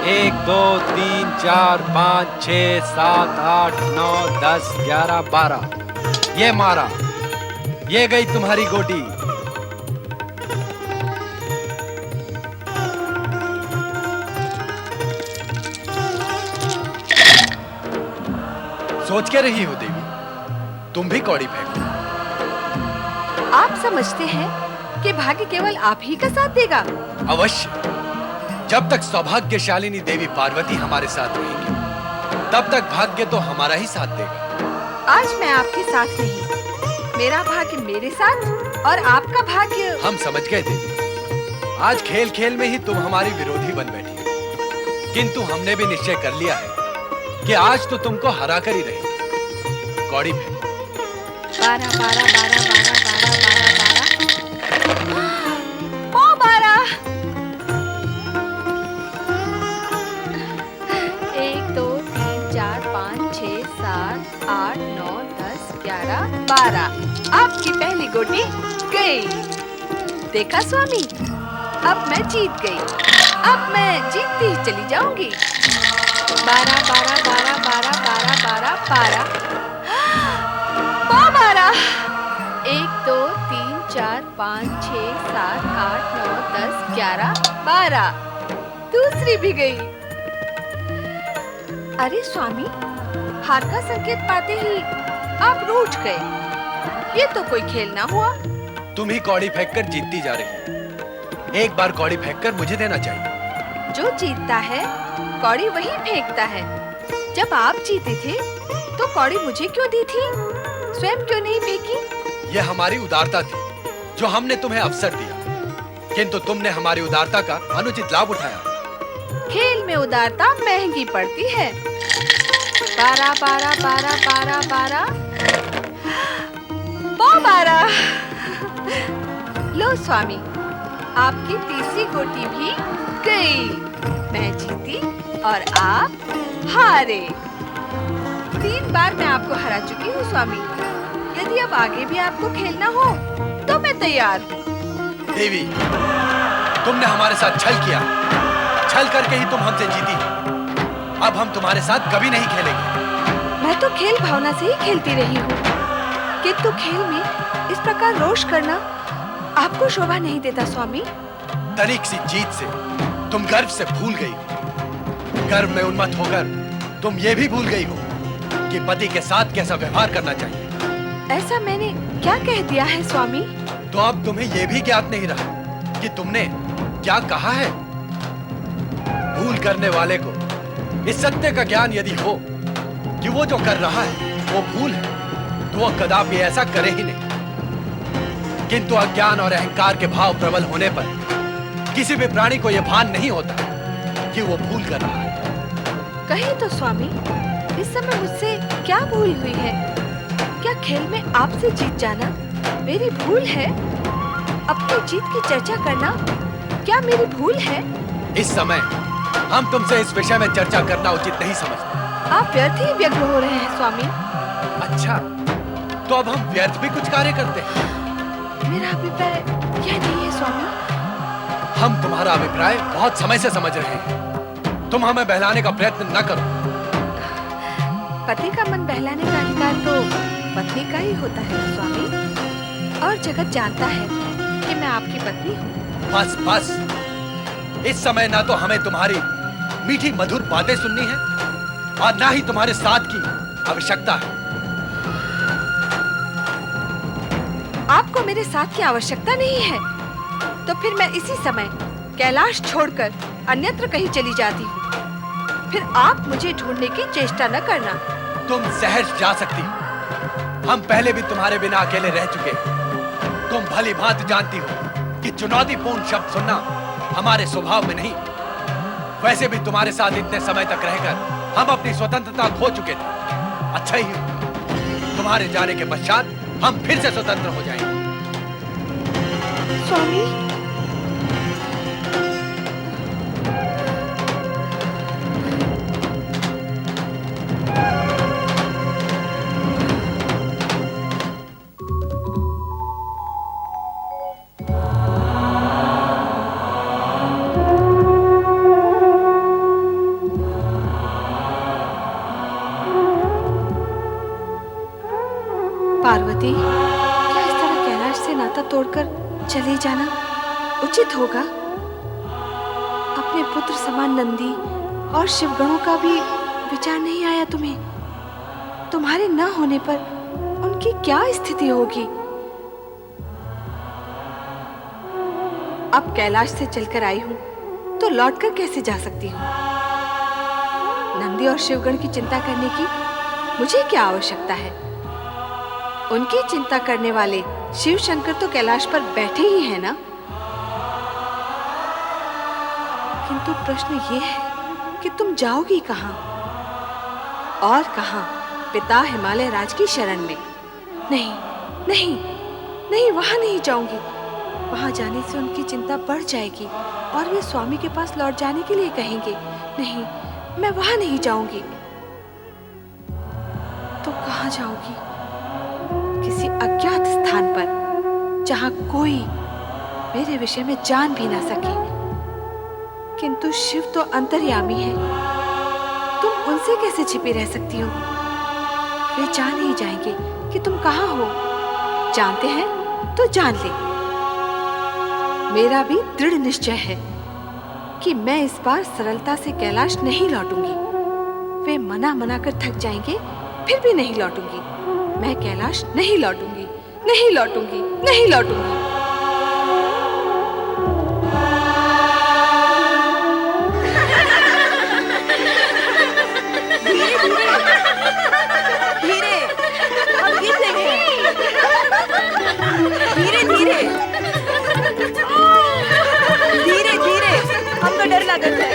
एक दो तीन चार पाँच छः सात आठ नौ 10 11 12। ये मारा, ये गई तुम्हारी गोटी। सोच के रही हो देवी, तुम भी कौड़ी फेंको। आप समझते हैं कि भाग्य केवल आप ही का साथ देगा? अवश्य। जब तक सौभाग्यशालिनी देवी पार्वती हमारे साथ रहेंगी, तब तक भाग्य तो हमारा ही साथ देगा। आज मैं आपके साथ नहीं, मेरा भाग्य मेरे साथ और आपका भाग्य। हम समझ गए देवी, आज खेल खेल में ही तुम हमारी विरोधी बन बैठी हो। किंतु हमने भी निश्चय कर लिया है कि आज तो तुमको हरा कर ही रहेंगे। कौड़ी फेंको। 12 12 12 12 12 12 1 2 3 4 5 6 7 8 9 10 11 12। आपकी पहली गोटी गई। देखा स्वामी, अब मैं जीत गई। अब मैं जीतती ही चली जाऊंगी। 12 12 12 12 12 12 12 12। 1 2 3 4 5 6 7 8 9 10 11 12। दूसरी भी गई। अरे स्वामी, हार का संकेत पाते ही आप रूठ गए। ये तो कोई खेल ना हुआ। तुम ही कौड़ी फेंककर जीतती जा रही हो। एक बार कौड़ी फेंककर मुझे देना चाहिए। जो जीतता है कौड़ी वही फेंकता है। जब आप जीते थे तो कौड़ी मुझे क्यों दी थी? स्वयं क्यों नहीं फेंकी? यह हमारी उदारता थी जो हमने तुम्हें अवसर दिया, किंतु तुमने हमारी उदारता का अनुचित लाभ उठाया। खेल में उदारता महंगी पड़ती है। 12 12 12 12 12 12। लो स्वामी, आपकी तीसरी गोटी भी गई। मैं जीती और आप हारे। 3 बार मैं आपको हरा चुकी हूँ स्वामी। यदि अब आगे भी आपको खेलना हो तो मैं तैयार हूँ। देवी, तुमने हमारे साथ छल किया। छल करके ही तुम हमसे जीती। अब हम तुम्हारे साथ कभी नहीं खेलेंगे। मैं तो खेल भावना से ही खेलती रही हूँ, किंतु खेल में इस प्रकार रोष करना आपको शोभा नहीं देता स्वामी। तनिक सी जीत से तुम गर्व से भूल गई हो। गर्व में उन्मत्त होकर तुम ये भी भूल गई हो कि पति के साथ कैसा व्यवहार करना चाहिए। ऐसा मैंने क्या कह दिया है स्वामी? तो अब तुम्हें यह भी ज्ञात नहीं रहा कि तुमने क्या कहा है। भूल करने वाले को इस सत्य का ज्ञान यदि हो कि वो जो कर रहा है वो भूल है, तो वह कदापि ऐसा करे ही नहीं। किंतु अज्ञान और अहंकार के भाव प्रबल होने पर किसी भी प्राणी को यह भान नहीं होता कि वो भूल कर रहा है। कहे तो स्वामी, इस समय मुझसे क्या भूल हुई है? क्या खेल में आपसे जीत जाना मेरी भूल है? अपनी जीत की चर्चा करना क्या मेरी भूल है? इस समय हम तुमसे इस विषय में चर्चा करना उचित नहीं समझते। आप व्यर्थ ही व्यग्र हो रहे हैं स्वामी। अच्छा, तो अब हम व्यर्थ भी कुछ कार्य करते हैं? मेरा अभिप्राय यह नहीं है स्वामी। हम तुम्हारा अभिप्राय बहुत समय से समझ रहे हैं। तुम हमें बहलाने का प्रयत्न न करो। पति का मन बहलाने का अधिकार तो पत्नी का ही होता है स्वामी, और जगत जानता है कि मैं आपकी पत्नी हूँ। बस बस, इस समय ना तो हमें तुम्हारी मीठी मधुर बातें सुननी है और ना ही तुम्हारे साथ की आवश्यकता है। आपको मेरे साथ की आवश्यकता नहीं है तो फिर मैं इसी समय कैलाश छोड़कर अन्यत्र कहीं चली जाती हूँ। फिर आप मुझे ढूंढने की चेष्टा न करना। तुम सहज जा सकती हो। हम पहले भी तुम्हारे बिना अकेले रह चुके हैं। तुम भली भांति जानती हो कि चुनौतीपूर्ण शब्द सुनना हमारे स्वभाव में नहीं। वैसे भी तुम्हारे साथ इतने समय तक रहकर हम अपनी स्वतंत्रता खो चुके थे। अच्छा ही हुआ, तुम्हारे जाने के पश्चात हम फिर से स्वतंत्र हो जाएंगे। स्वामी, नंदी, क्या इस तरह कैलाश से नाता तोड़कर चले जाना उचित होगा? अपने पुत्र समान नंदी और शिवगणों का भी विचार नहीं आया तुम्हें? तुम्हारे न होने पर उनकी क्या स्थिति होगी? अब कैलाश से चलकर आई हूं तो लौटकर कैसे जा सकती हूँ? नंदी और शिवगण की चिंता करने की मुझे क्या आवश्यकता है? उनकी चिंता करने वाले शिव शंकर तो कैलाश पर बैठे ही हैं ना। किंतु प्रश्न ये है कि तुम जाओगी कहां? और कहां? पिता हिमालय राज की शरण में। नहीं नहीं नहीं, वहां नहीं जाऊंगी। वहां जाने से उनकी चिंता बढ़ जाएगी और वे स्वामी के पास लौट जाने के लिए कहेंगे। नहीं, मैं वहां नहीं जाऊंगी। तो कहां जाऊंगी? किसी अज्ञात स्थान पर, जहां कोई मेरे विषय में जान भी ना सके। किंतु शिव तो अंतर्यामी है, तुम उनसे कैसे छिपी रह सकती हो? वे जान ही जाएंगे कि तुम कहां हो। जानते हैं तो जान ले। मेरा भी दृढ़ निश्चय है कि मैं इस बार सरलता से कैलाश नहीं लौटूंगी। वे मना मना कर थक जाएंगे, फिर भी नहीं लौटूंगी। मैं कैलाश नहीं लौटूंगी, नहीं लौटूंगी, नहीं लौटूंगी। धीरे, हम गिर देंगे। धीरे धीरे, धीरे धीरे, हमको डर लगता है।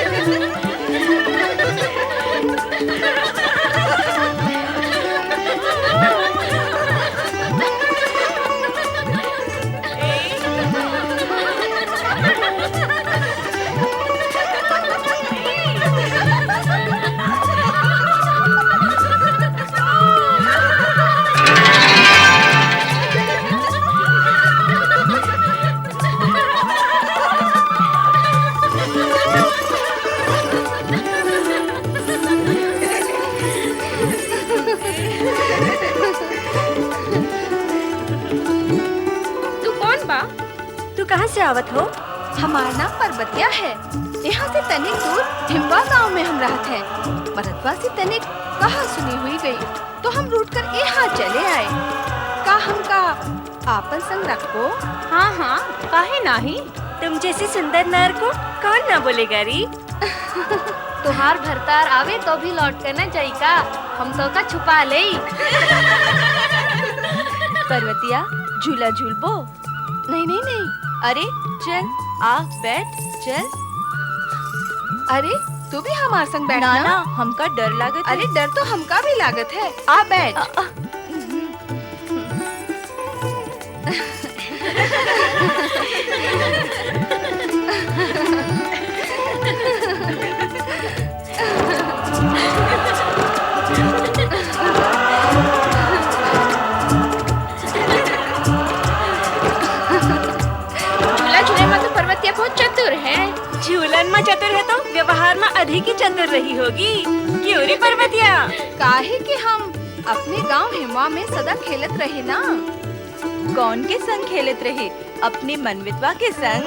कहाँ से आवत हो? हमारा नाम पर्वतिया है। यहाँ से तनिक दूर हिमवा गांव में हम रहत हैं। मरदवा से तनिक कहा सुनी हुई गई तो हम रूट कर यहाँ चले आए। का हमका आपन संग रखो? हाँ हाँ, काहे नाही। तुम जैसी सुंदर नर को कौन ना बोलेगा री। तुहार भरतार आवे तो भी लौट कर न जाई का, हम तो का छुपा ले। पर्वतिया, झूला झूलबो? नहीं नहीं नहीं। अरे चल, आ बैठ चल। अरे तू भी हमारे संग बैठ ना ना। ना, हमका डर लागत है। अरे डर तो हमका भी लागत है। आ बैठ। बहुत चतुर है। झूलन में चतुर है तो व्यवहार में अधिक ही चतुर रही होगी। क्यों रे पर्वतिया? काहे कि हम अपने गांव हिमवा में सदा खेलत रहे ना। कौन के संग खेलत रहे? अपने मनवितवा के संग।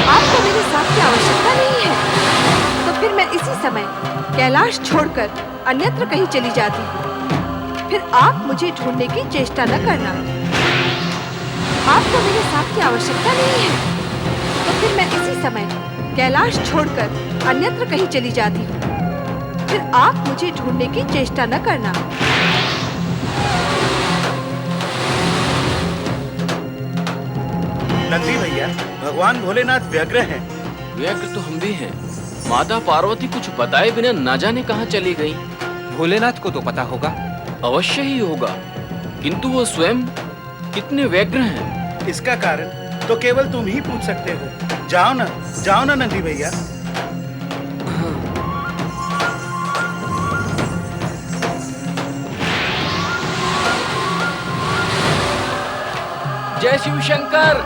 आपको मेरे साथ की आवश्यकता नहीं है तो फिर मैं इसी समय कैलाश छोड़कर अन्यत्र कहीं चली जाती हूँ। फिर आप मुझे ढूंढने की चेष्टा न करना। आपको मेरे साथ की आवश्यकता नहीं है तो फिर मैं इसी समय कैलाश छोड़कर अन्यत्र कहीं चली जाती हूँ। फिर आप मुझे ढूंढने की चेष्टा न करना। नंदी भैया, भगवान भोलेनाथ व्यग्र हैं। व्यग्र तो हम भी हैं। माता पार्वती कुछ बताए बिना न जाने कहाँ चली गई। भोलेनाथ को तो पता होगा। अवश्य ही होगा, किंतु वो स्वयं कितने व्यग्र हैं। इसका कारण तो केवल तुम ही पूछ सकते हो। जाओ ना नंदी भैया। जय शिव शंकर।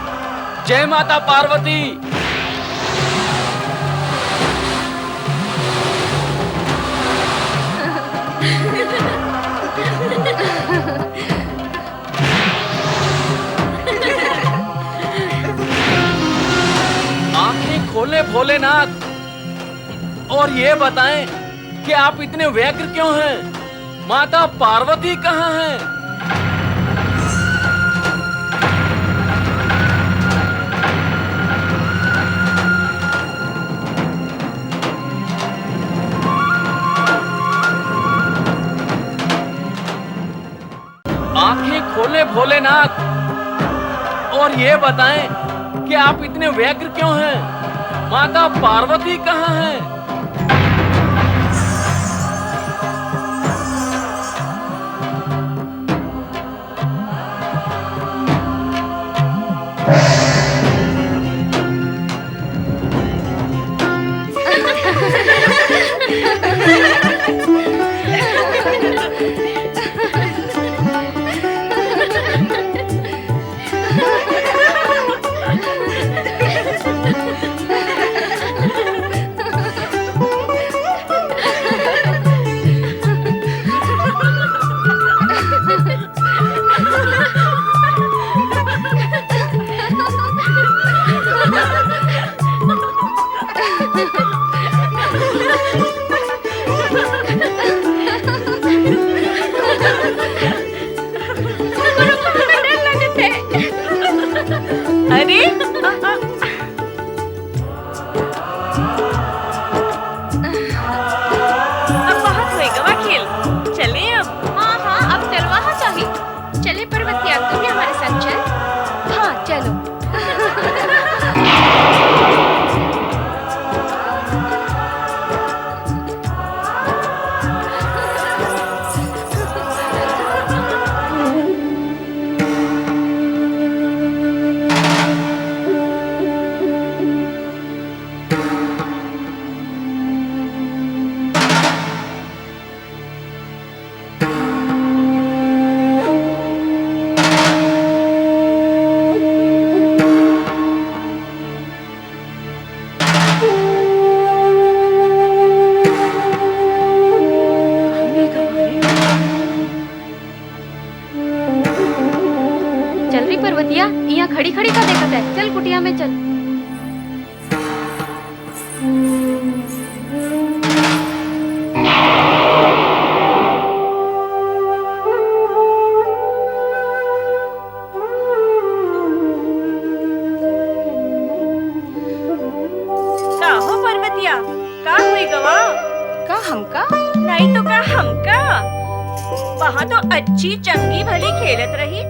जय माता पार्वती। आंखें खोले भोलेनाथ, और ये बताएं कि आप इतने व्यग्र क्यों हैं? माता पार्वती कहाँ हैं? आंखें खोले भोलेनाथ, और ये बताएं कि आप इतने व्यग्र क्यों हैं? माता पार्वती कहाँ हैं? अरे अब बहुत होएगा वा खेल, चले अब। हाँ हाँ, अब चलवा चाहिए। चले पर्वतिया, तुम भी हमारे साथ चल। हाँ चलो। चल रही पर्वतिया, यहाँ खड़ी खड़ी का देखत है। चल कुटिया में चल। का हो पर्वतिया, का हुई गवा? का हमका? नहीं तो का हमका? वहाँ तो अच्छी चंगी भली खेलत रही,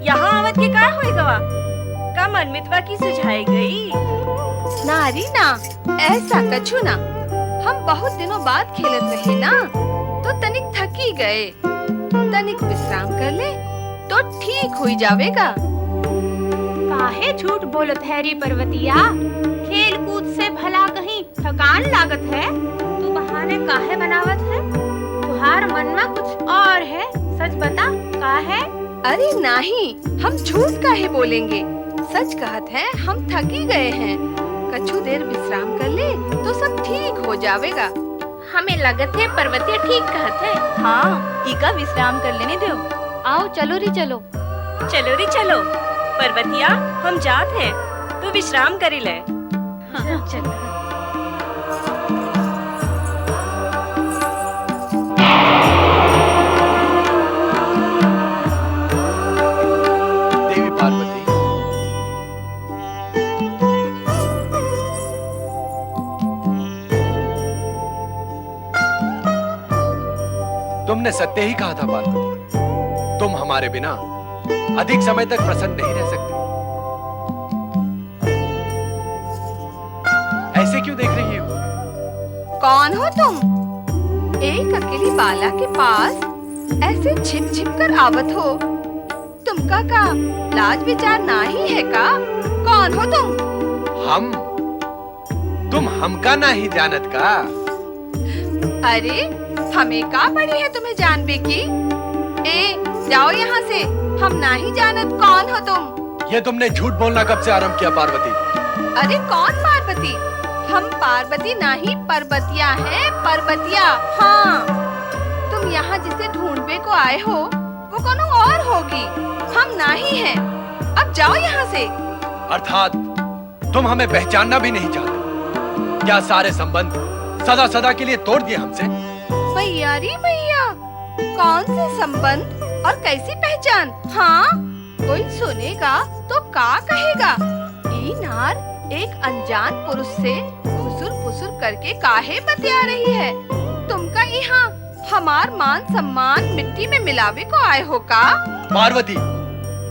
यहाँ आवत के का हुई गवा? का मनमितवा की सुझाई गई? नारी ना, ऐसा कछु ना। हम बहुत दिनों बाद खेलत रहे ना, तो तनिक थकी गए। तनिक विश्राम कर ले तो ठीक हो जावेगा। काहे झूठ बोलत है री पर्वतिया? खेल कूद से भला कहीं थकान लागत है। तू बहाने काहे बनावत है? तुहार मन में कुछ और है, सच बता का है? अरे नहीं, हम झूठ काहे बोलेंगे। सच कहत है, हम थकी गए हैं। कछु देर विश्राम कर ले तो सब ठीक हो जावेगा। हमें लगत है पर्वतिया ठीक कहत है। हाँ, इका विश्राम कर लेने दो। आओ चलो री चलो। चलो री चलो। पर्वतिया, हम जात हैं, तू विश्राम करी ले। हाँ, चलो। देवी पार्वती, तुमने सत्य ही कहा था पार्वती। तुम हमारे बिना अधिक समय तक प्रसन्न नहीं रह सकती। ऐसे क्यों देख रही हो? कौन हो तुम? एक अकेली बाला के पास ऐसे छिप छिप कर आवत हो। तुमका का लाज विचार नहीं है का? कौन हो तुम? हम? तुम हमका नहीं जानत का? अरे हमें का पड़ी है तुम्हें जानबे की? ए जाओ यहाँ से, हम नहीं जानत कौन हो तुम। ये तुमने झूठ बोलना कब से आरंभ किया पार्वती? अरे कौन पार्वती? हम पार्वती नहीं पर्वतिया है, पर्वतिया। हाँ, तुम यहाँ जिसे ढूंढने को आए हो वो कोनो और होगी, हम नहीं हैं। अब जाओ यहाँ से। अर्थात तुम हमें पहचानना भी नहीं चाहते? क्या सारे संबंध सदा सदा के लिए तोड़ दिए हमसे? भैया रे भैया, कौन से संबंध और कैसी पहचान? हाँ, कोई सुनेगा तो क्या कहेगा? ई नार एक अनजान पुरुष से फुसुर करके काहे बतिया रही है? तुमका यहाँ हमार मान सम्मान मिट्टी में मिलावे को आए हो का? पार्वती,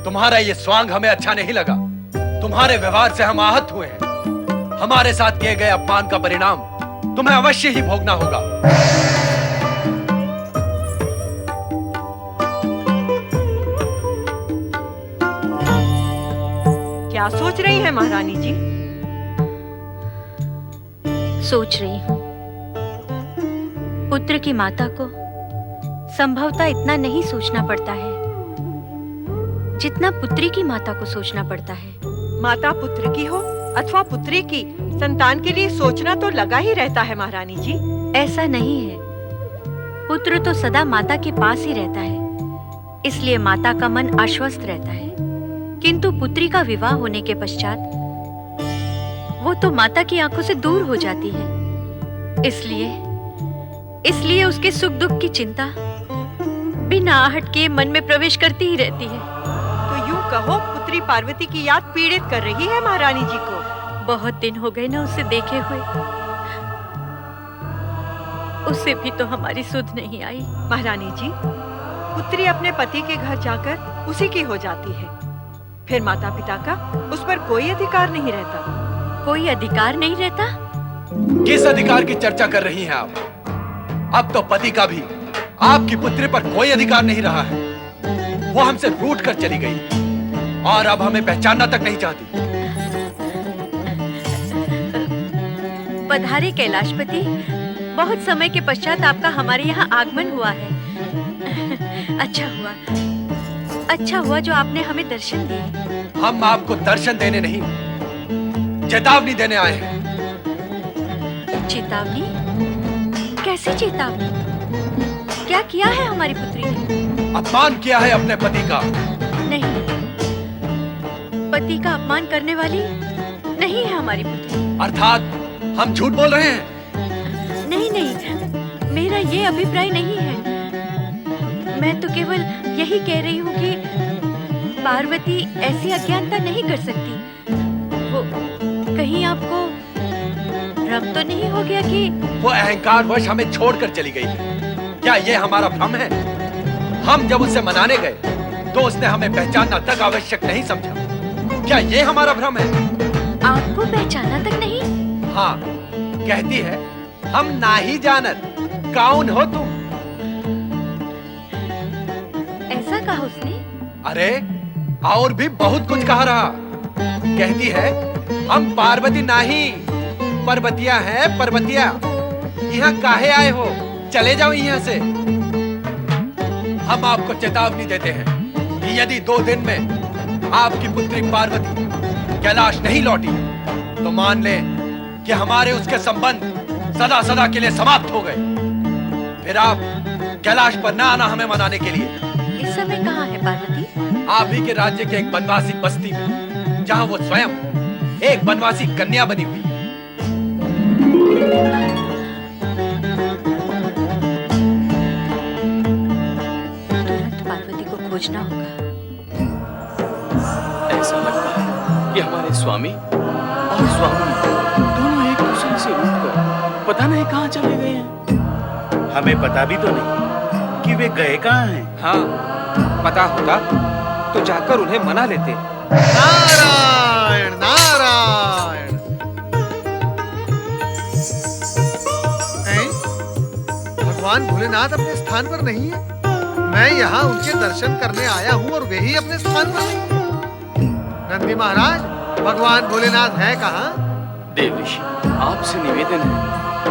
तुम्हारा ये स्वांग हमें अच्छा नहीं लगा। तुम्हारे व्यवहार से हम आहत हुए हैं। हमारे साथ किए गए अपमान का परिणाम तुम्हें अवश्य ही भोगना होगा। क्या सोच रही है महारानी जी? सोच रही हूँ, पुत्र की माता को संभवतः इतना नहीं सोचना पड़ता है जितना पुत्री की माता को सोचना पड़ता है। माता पुत्र की हो अथवा पुत्री की, संतान के लिए सोचना तो लगा ही रहता है महारानी जी। ऐसा नहीं है, पुत्र तो सदा माता के पास ही रहता है, इसलिए माता का मन आश्वस्त रहता है। किंतु पुत्री का विवाह होने के पश्चात वो तो माता की आंखों से दूर हो जाती है, इसलिए उसके सुख दुख की चिंता बिना आहट के मन में प्रवेश करती ही रहती है। तो यूं कहो पुत्री पार्वती की याद पीड़ित कर रही है महारानी जी को। बहुत दिन हो गए ना उसे देखे हुए, उसे भी तो हमारी सुध नहीं आई। महारानी जी, पुत्री अपने पति के घर जाकर उसी की हो जाती है, फिर माता पिता का उस पर कोई अधिकार नहीं रहता। कोई अधिकार नहीं रहता? किस अधिकार की चर्चा कर रही हैं आप? अब तो पति का भी आपकी पुत्री पर कोई अधिकार नहीं रहा है। वो हमसे रूठ कर चली गई और अब हमें पहचानना तक नहीं चाहती। पधारे कैलाशपति, बहुत समय के पश्चात आपका हमारे यहाँ आगमन हुआ है। अच्छा हुआ जो आपने हमें दर्शन दिए। हम आपको दर्शन देने नहीं, चेतावनी देने आए हैं। चेतावनी? कैसी चेतावनी? क्या किया है हमारी पुत्री ने? अपमान किया है अपने पति का। नहीं, पति का अपमान करने वाली नहीं है हमारी पुत्री। अर्थात हम झूठ बोल रहे हैं? नहीं, मेरा ये अभिप्राय नहीं है। मैं तो केवल यही कह रही हूँ कि पार्वती ऐसी अज्ञानता नहीं कर सकती। वो कहीं आपको भ्रम तो नहीं हो गया कि वो अहंकारवश हमें छोड़कर चली गई है? क्या ये हमारा भ्रम है? हम जब उसे मनाने गए तो उसने हमें पहचानना तक आवश्यक नहीं समझा। क्या ये हमारा भ्रम है? आपको पहचाना तक नहीं? हाँ, कहती है हम ना ही जानत, कौन हो तुम? ऐसा कहा उसने? अरे और भी बहुत कुछ कहा रहा। कहती है हम पार्वती नहीं, पर्वतिया हैं, पर्वतिया। यहाँ काहे आए हो? चले जाओ यहाँ से। हम आपको चेतावनी देते हैं कि यदि 2 दिन में आपकी पुत्री पार्वती कैलाश नहीं लौटी तो मान लें कि हमारे उसके संबंध सदा सदा के लिए समाप्त हो गए। फिर आप कैलाश पर ना आना हमें मनाने के लिए। इस समय कहाँ है पार्वती? आप ही के राज्य के एक बनवासी बस्ती में, जहाँ वो स्वयं एक बनवासी कन्या बनी हुई है। तुरंत पार्वती को खोजना होगा। ऐसा लगता है कि हमारे स्वामी और स्वामी दोनों एक दूसरे से रूठकर पता नहीं कहाँ चले गए हैं। हमें पता भी तो नहीं कि वे गए कहाँ हैं। हाँ, पता होता तो जाकर उन्हें मना लेते। नारायण नारायण। भगवान भोलेनाथ अपने स्थान पर नहीं है? मैं यहाँ उनके दर्शन करने आया हूँ और वे ही अपने स्थान पर नहीं है। नंदी महाराज, भगवान भोलेनाथ है कहाँ? देव ऋषि, आपसे निवेदन है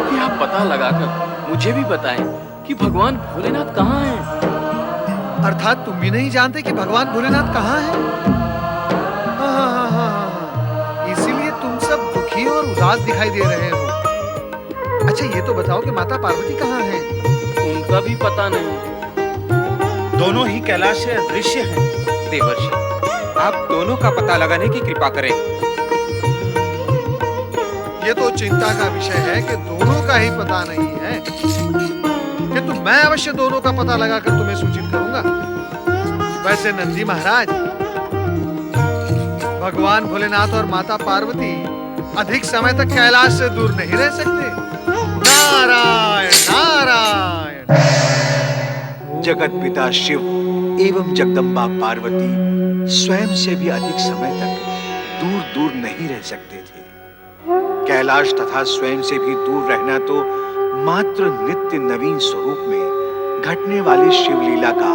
कि आप पता लगाकर मुझे भी बताएं कि भगवान भोलेनाथ कहाँ हैं। अर्थात तुम भी नहीं जानते कि भगवान भोलेनाथ कहाँ है? और उदास दिखाई दे रहे हो। अच्छा ये तो बताओ कि माता पार्वती कहाँ हैं? उनका भी पता नहीं। दोनों ही कैलाश से अदृश्य हैं। देवर्षि, आप दोनों का पता लगाने की कृपा करें। ये तो चिंता का विषय है कि दोनों का ही पता नहीं है, किंतु मैं अवश्य दोनों का पता लगाकर तुम्हें सूचित करूंगा। वैसे नंदी महाराज, भगवान भोलेनाथ और माता पार्वती अधिक समय तक कैलाश से दूर नहीं रह सकते। नारायण नारायण। जगत पिता शिव एवं जगदम्बा पार्वती स्वयं से भी अधिक समय तक दूर दूर नहीं रह सकते थे। कैलाश तथा स्वयं से भी दूर रहना तो मात्र नित्य नवीन स्वरूप में घटने वाली शिवलीला का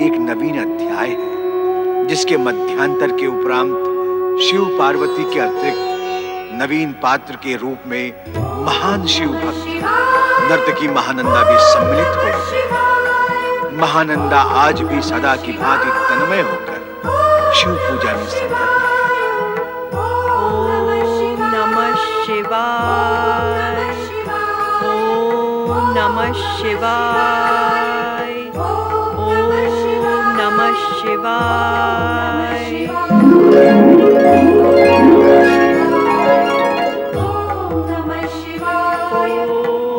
एक नवीन अध्याय है, जिसके मध्यांतर के उपरांत शिव पार्वती के अतिरिक्त नवीन पात्र के रूप में महान शिव भक्त नर्तकी महानंदा भी सम्मिलित हो गई। महानंदा आज भी सदा की भांति तन्मय होकर शिव पूजा में संलग्न है। ओम नमः शिवाय, ओम नमः शिवाय, ओम नमः शिवाय।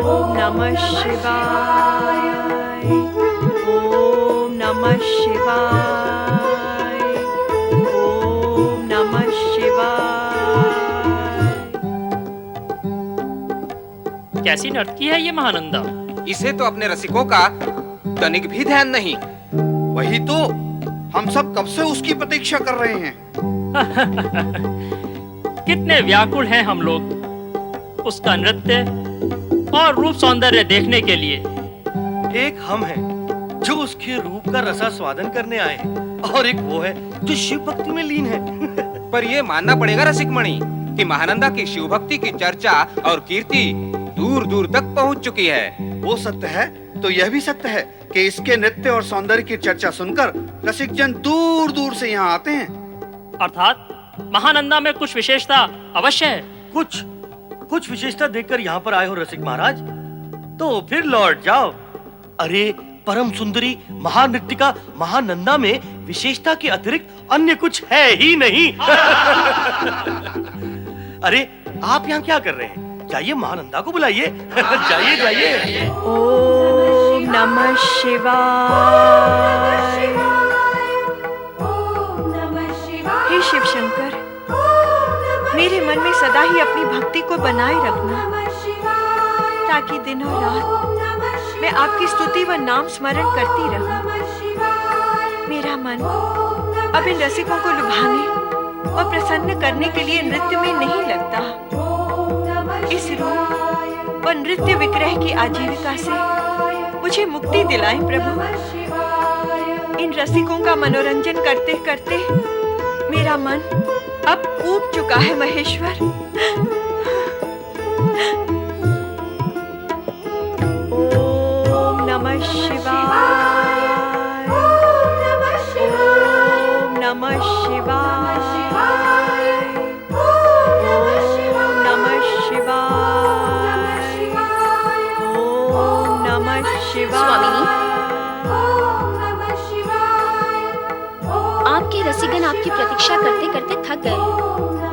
ओम नमः शिवाय, ओम नमः शिवाय, ओम नमः शिवाय। कैसी नर्तकी है ये महानंदा? इसे तो अपने रसिकों का तनिक भी ध्यान नहीं। वही तो, हम सब कब से उसकी प्रतीक्षा कर रहे हैं। कितने व्याकुल हैं हम लोग उसका नृत्य और रूप सौंदर्य देखने के लिए। एक हम हैं जो उसके रूप का रसास्वादन करने आए हैं, और एक वो है जो शिव भक्ति में लीन है। पर ये मानना पड़ेगा रसिकमणि कि महानंदा की शिव भक्ति की चर्चा और कीर्ति दूर दूर तक पहुंच चुकी है। वो सत्य है तो यह भी सत्य है कि इसके नृत्य और सौंदर्य की चर्चा सुनकर रसिक जन दूर दूर से यहाँ आते हैं। अर्थात महानंदा में कुछ विशेषता अवश्य है। कुछ विशेषता देखकर यहाँ पर आए हो रसिक महाराज, तो फिर लौट जाओ। अरे परम सुंदरी महानृत्यिका महानंदा में विशेषता के अतिरिक्त अन्य कुछ है ही नहीं। अरे आप यहाँ क्या कर रहे हैं? जाइए महानंदा को बुलाइए। जाइए जाइए। ओम नमः शिवाय। हे शिव शंकर, मेरे मन में सदा ही अपनी भक्ति को बनाए रखना, ताकि दिन और रात मैं आपकी स्तुति व नाम स्मरण करती रहूं। मेरा मन अब इन रसिकों को लुभाने और प्रसन्न करने के लिए नृत्य में नहीं लगता। इस रूप व नृत्य विग्रह की आजीविका से मुझे मुक्ति दिलाएं प्रभु। इन रसिकों का मनोरंजन करते करते मेरा मन अब ऊब चुका है महेश्वर। ओम नमः शिवाय, ओम नमः शिवाय, ओम नमः शिवाय, ओम नमः शिवाय। आपके रसिकगण आपकी प्रतीक्षा करते करते थक गए,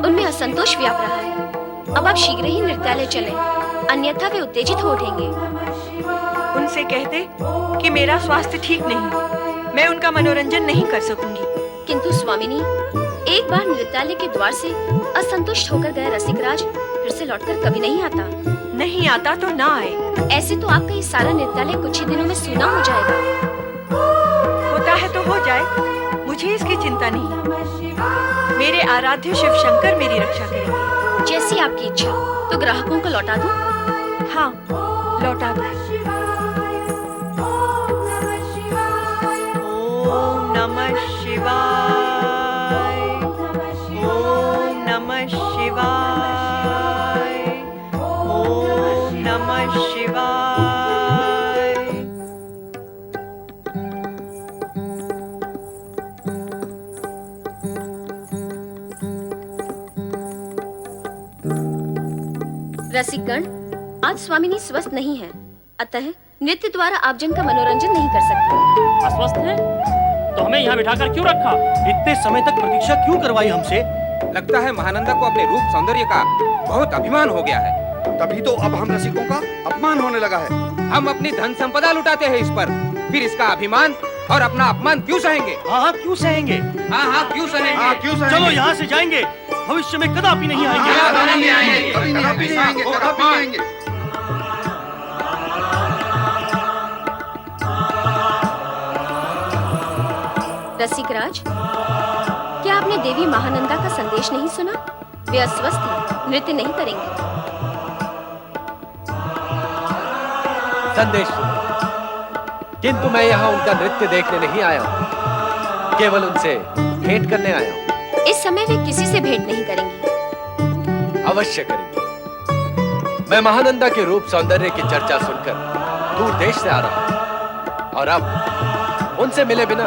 उनमें असंतोष व्याप रहा है। अब आप शीघ्र ही नृत्यालय चलें, अन्यथा वे उत्तेजित हो उठेंगे। उनसे कह दे कि मेरा स्वास्थ्य ठीक नहीं, मैं उनका मनोरंजन नहीं कर सकूंगी। किंतु स्वामिनी, एक बार नृत्यालय के द्वार से असंतुष्ट होकर गया रसिकराज फिर से लौटकर कभी नहीं आता। नहीं आता तो ना आए। ऐसे तो आपका ये सारा नृत्यालय कुछ ही दिनों में सूना हो जाएगा। होता है तो हो जाए, मुझे इसकी चिंता नहीं। मेरे आराध्य शिव शंकर मेरी रक्षा करेंगे। जैसी आपकी इच्छा। तो ग्राहकों को लौटा दूं? हाँ, लौटा दो। ओम नमः शिवाय, ओम नमः शिवाय, ओम नमः शिवाय। रसिकगण, आज स्वामिनी स्वस्थ नहीं है, अतः नृत्य द्वारा आप जन का मनोरंजन नहीं कर सकते। अस्वस्थ है तो हमें यहाँ बिठाकर क्यों रखा? इतने समय तक प्रतीक्षा क्यों करवाई हमसे? लगता है महानंदा को अपने रूप सौंदर्य का बहुत अभिमान हो गया है। तभी तो अब हम रसिकों का अपमान होने लगा है। हम अपनी धन संपदा लुटाते हैं इस पर, फिर इसका अभिमान और अपना अपमान क्यों सहेंगे? हाँ क्यों सहेंगे? हाँ क्यों सहेंगे? क्यों सहेंगे? चलो यहाँ से जाएंगे, भविष्य में कदापि नहीं आएंगे। कभी नहीं आएंगे, कभी नहीं आएंगे। रसिकराज, क्या आपने देवी महानंदा का संदेश नहीं सुना? वे अस्वस्थ हैं, नृत्य नहीं करेंगे। संदेश सुनो, किंतु मैं यहाँ उनका नृत्य देखने नहीं आया हूँ, केवल उनसे भेंट करने आया हूँ। इस समय वे किसी से भेंट नहीं करेंगी। अवश्य करेंगे। मैं महानंदा के रूप सौंदर्य की चर्चा सुनकर दूर देश से आ रहा हूँ और अब उनसे मिले बिना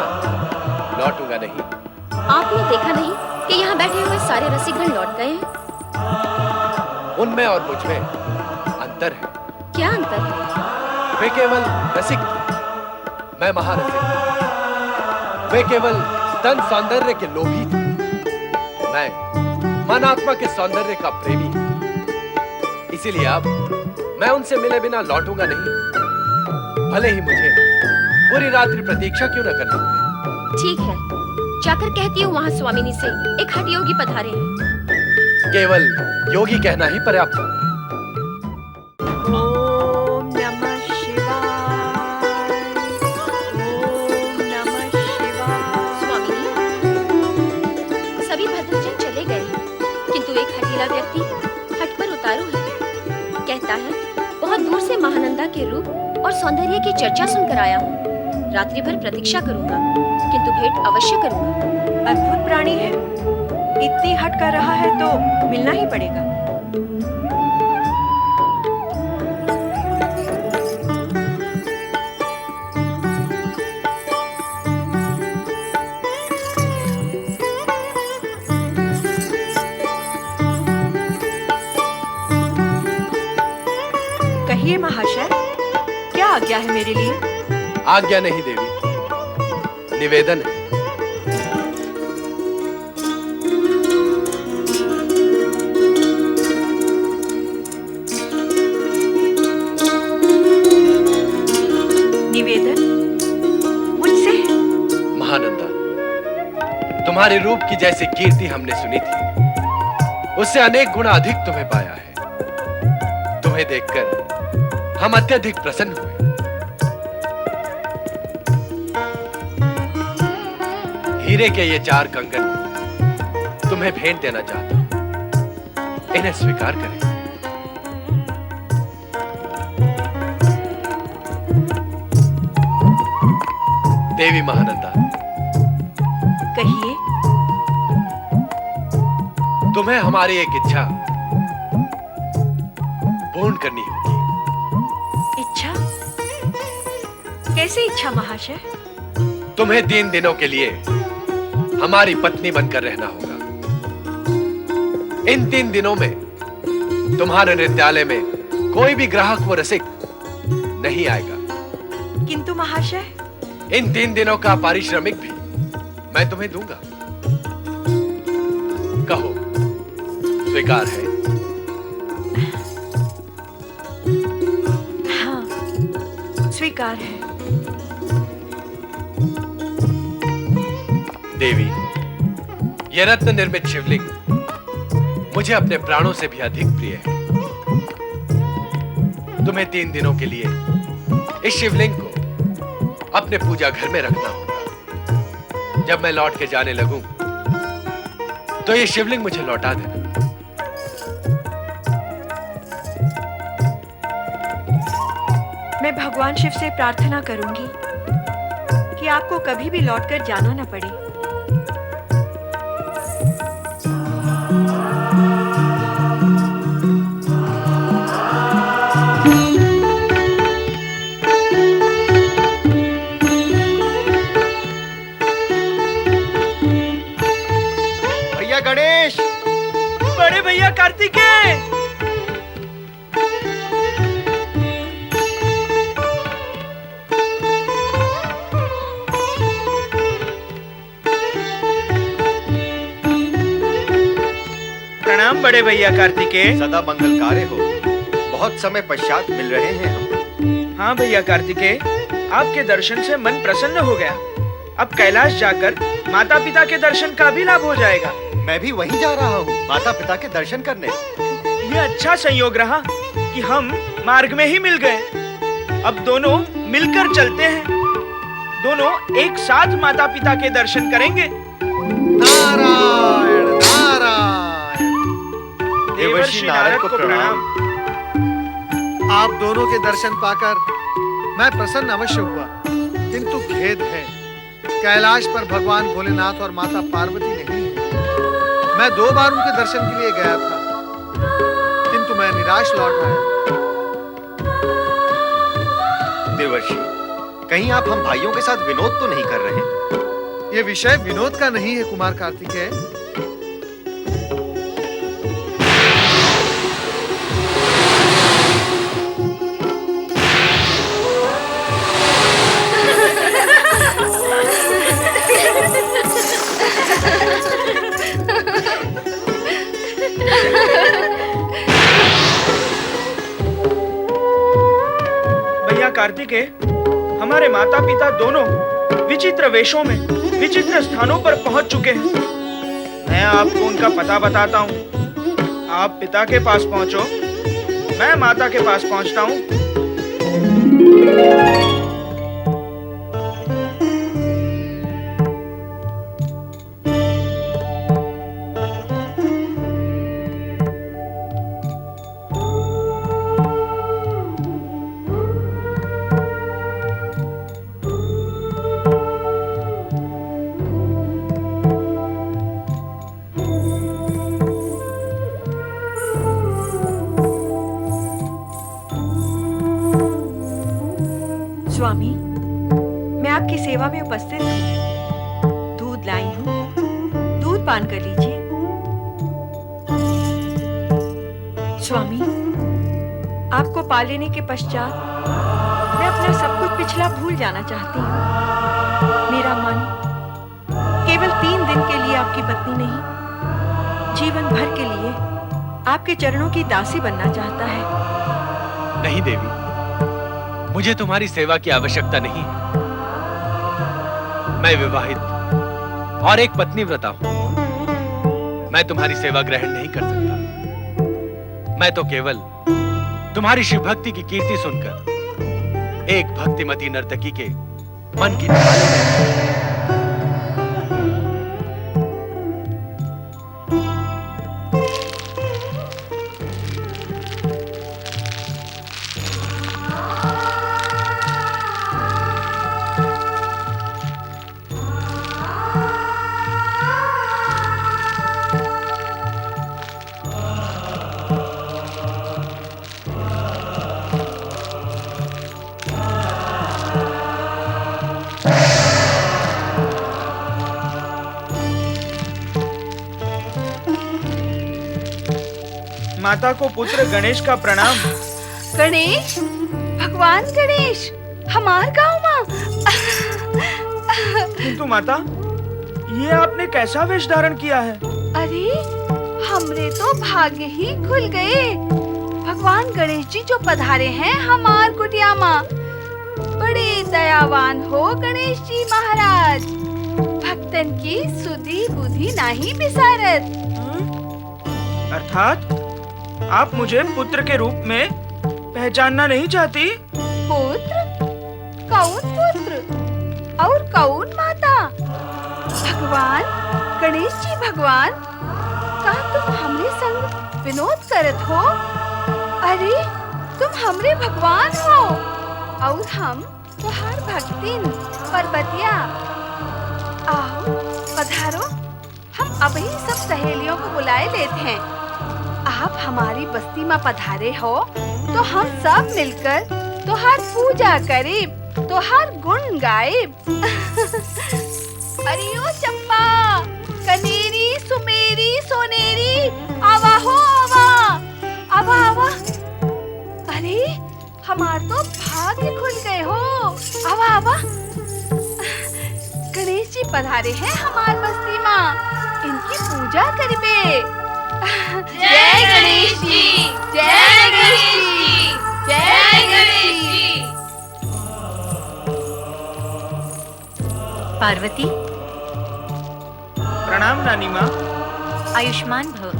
लौटूंगा नहीं। आपने देखा नहीं कि यहाँ बैठे हुए सारे रसिकगण लौट गए हैं? उनमें और मुझ में अंतर है। क्या अंतर है? वे केवल रसिक थे, मैं महारसिक हूं। वे केवल तन सौंदर्य के लोभी थे, मैं मन आत्मा के सौंदर्य का प्रेमी हूं। इसीलिए अब मैं उनसे मिले बिना लौटूंगा नहीं, भले ही मुझे पूरी रात्रि प्रतीक्षा क्यों न करनी पड़े। ठीक है, जाकर कहती हूँ वहाँ स्वामिनी से एक हठ योगी पधारे हैं। केवल योगी कहना ही पर्याप्त है। ओम नमः शिवाय, ओम नमः शिवाय। स्वामिनी, सभी भद्रजन चले गए हैं, किंतु एक हठीला व्यक्ति हट पर उतारू है। कहता है बहुत दूर से महानंदा के रूप और सौंदर्य की चर्चा सुनकर आया हूँ। रात्रि भर प्रतीक्षा करूंगा, किंतु भेंट अवश्य करूंगा। अद्भुत प्राणी है, इतनी हट कर रहा है तो मिलना ही पड़ेगा। कहिए महाशय, क्या आज्ञा है मेरे लिए? आज्ञा नहीं देवी, निवेदन है। निवेदन? मुझसे? महानंदा, तुम्हारे रूप की जैसी कीर्ति हमने सुनी थी, उससे अनेक गुना अधिक तुम्हें पाया है। तुम्हें देखकर हम अत्यधिक प्रसन्न हुए। हीरे के ये 4 कंगन तुम्हें भेंट देना चाहता हूं, इन्हें स्वीकार करें। देवी महानंदा, कहिए। तुम्हें हमारी एक इच्छा पूर्ण करनी होगी। इच्छा? कैसी इच्छा महाशय? तुम्हें 3 दिनों के लिए हमारी पत्नी बनकर रहना होगा। इन 3 दिनों में तुम्हारे नृत्यालय में कोई भी ग्राहक व रसिक नहीं आएगा। किंतु महाशय, इन 3 दिनों का पारिश्रमिक भी मैं तुम्हें दूंगा। कहो, स्वीकार है? हाँ, स्वीकार है। देवी, यह रत्न निर्मित शिवलिंग मुझे अपने प्राणों से भी अधिक प्रिय है। तुम्हें 3 दिनों के लिए इस शिवलिंग को अपने पूजा घर में रखना होगा। जब मैं लौट के जाने लगूं, तो ये शिवलिंग मुझे लौटा देना। मैं भगवान शिव से प्रार्थना करूंगी कि आपको कभी भी लौटकर जाना न पड़े। भैया गणेश, बड़े भैया कार्तिकेय, बड़े भैया कार्तिकेय। सदा मंगलकार्य हो। बहुत समय पश्चात मिल रहे हैं हम। हाँ भैया कार्तिकेय, आपके दर्शन से मन प्रसन्न हो गया। अब कैलाश जाकर माता पिता के दर्शन का भी लाभ हो जाएगा। मैं भी वहीं जा रहा हूँ माता पिता के दर्शन करने। ये अच्छा संयोग रहा कि हम मार्ग में ही मिल गए। अब दोनों मिलकर चलते हैं। दोनों एक साथ माता पिता के दर्शन करेंगे। नारायण नारायण। देवर्षि नारद को प्रणाम। आप दोनों के दर्शन पाकर मैं प्रसन्न अवश्य हुआ, किंतु खेद है कैलाश पर भगवान भोलेनाथ और माता पार्वती नहीं है। मैं 2 बार उनके दर्शन के लिए गया था, किंतु मैं निराश लौट आया। देवर्षि, कहीं आप हम भाइयों के साथ विनोद तो नहीं कर रहे? ये विषय विनोद का नहीं है कुमार कार्तिकेय। भैया कार्तिकेय, हमारे माता पिता दोनों विचित्र वेशों में विचित्र स्थानों पर पहुंच चुके हैं। मैं आपको उनका पता बताता हूँ। आप पिता के पास पहुंचो, मैं माता के पास पहुंचता हूँ। स्वामी, मैं आपकी सेवा में उपस्थित हूँ। दूध लाई हूँ, दूध पान कर लीजिए। स्वामी, आपको पा लेने के पश्चात मैं अपना सब कुछ पिछला भूल जाना चाहती हूँ। मेरा मन केवल 3 दिन के लिए आपकी पत्नी नहीं, जीवन भर के लिए आपके चरणों की दासी बनना चाहता है। नहीं देवी, मुझे तुम्हारी सेवा की आवश्यकता नहीं है। मैं विवाहित और एक पत्नीव्रता हूं। मैं तुम्हारी सेवा ग्रहण नहीं कर सकता। मैं तो केवल तुम्हारी शिव भक्ति की कीर्ति सुनकर एक भक्तिमती नर्तकी के मन की माता को पुत्र गणेश का प्रणाम। गणेश, भगवान गणेश, हमार गाँव में। किंतु माता, ये आपने कैसा वेश धारण किया है? अरे, हमरे तो भाग्य ही खुल गए। भगवान गणेश जी जो पधारे हैं हमार कुटिया में। बड़े दयावान हो गणेश जी महाराज। भक्तन की सुधि बुद्धि नहीं बिसारत। अर्थात आप मुझे पुत्र के रूप में पहचानना नहीं चाहती? पुत्र? कौन पुत्र और कौन माता? भगवान गणेश जी भगवान, का तुम हमरे संग विनोद करत हो? अरे, तुम हमरे भगवान हो और हम तुम्हार भक्तिन पर्वतिया। आओ पधारो, हम अभी सब सहेलियों को बुलाए लेते हैं। आप हमारी बस्ती में पधारे हो तो हम सब मिलकर तुहार पूजा करीब, तुहार गुण गाइब। अरे ओ चंपा, कनेरी, सुमेरी, सोनेरी, आवा हो आवा, आवा आवा। अरे, हमार तो भाग्य खुल गए हो। आवा आवा। गणेश जी पधारे हैं हमार बस्ती में, इनकी पूजा करिबे। जय गणेश जी, जय गणेश जी, जय गणेश जी। पार्वती, प्रणाम नानी माँ। आयुष्मान भव।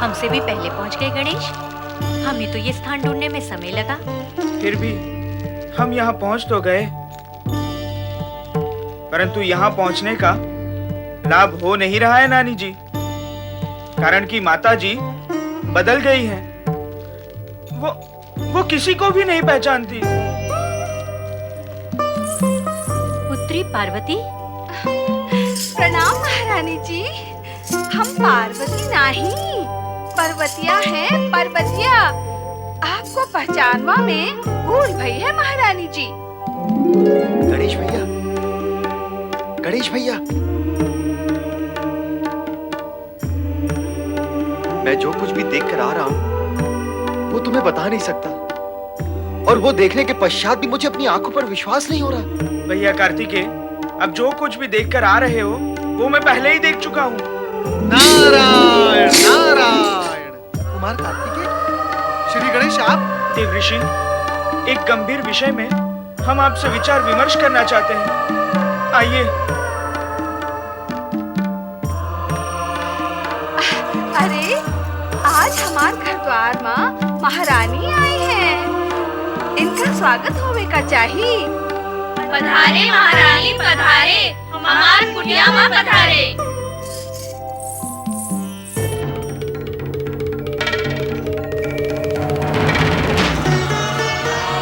हमसे भी पहले पहुंच गए गणेश। हमें तो ये स्थान ढूंढने में समय लगा। फिर भी हम यहाँ पहुँच तो गए, परंतु यहाँ पहुँचने का लाभ हो नहीं रहा है नानी जी, कारण कि माता जी बदल गई हैं। वो किसी को भी नहीं पहचानती। पुत्री पार्वती, प्रणाम महारानी जी। हम पार्वती नहीं, पर्वतिया हैं, पर्वतिया। आपको पहचानवा में भूल भई है महारानी जी। गणेश भैया, गणेश भैया, मैं जो कुछ भी देख कर आ रहा हूं वो तुम्हें बता नहीं सकता, और वो देखने के पश्चात भी मुझे अपनी आंखों पर विश्वास नहीं हो रहा। भैया कार्तिकेय, अब जो कुछ भी देख कर आ रहे हो वो मैं पहले ही देख चुका हूँ। नारायण नारायण। कुमार कार्तिकेय, श्री गणेश आप? देवऋषि, एक गंभीर विषय में हम आपसे विचार विमर्श करना चाहते हैं। आइए। अरे आज हमार घर द्वार माँ महारानी आई हैं। इनका स्वागत होवे का चाहिए। पधारे महारानी पधारे, हमार कुटिया माँ पधारे।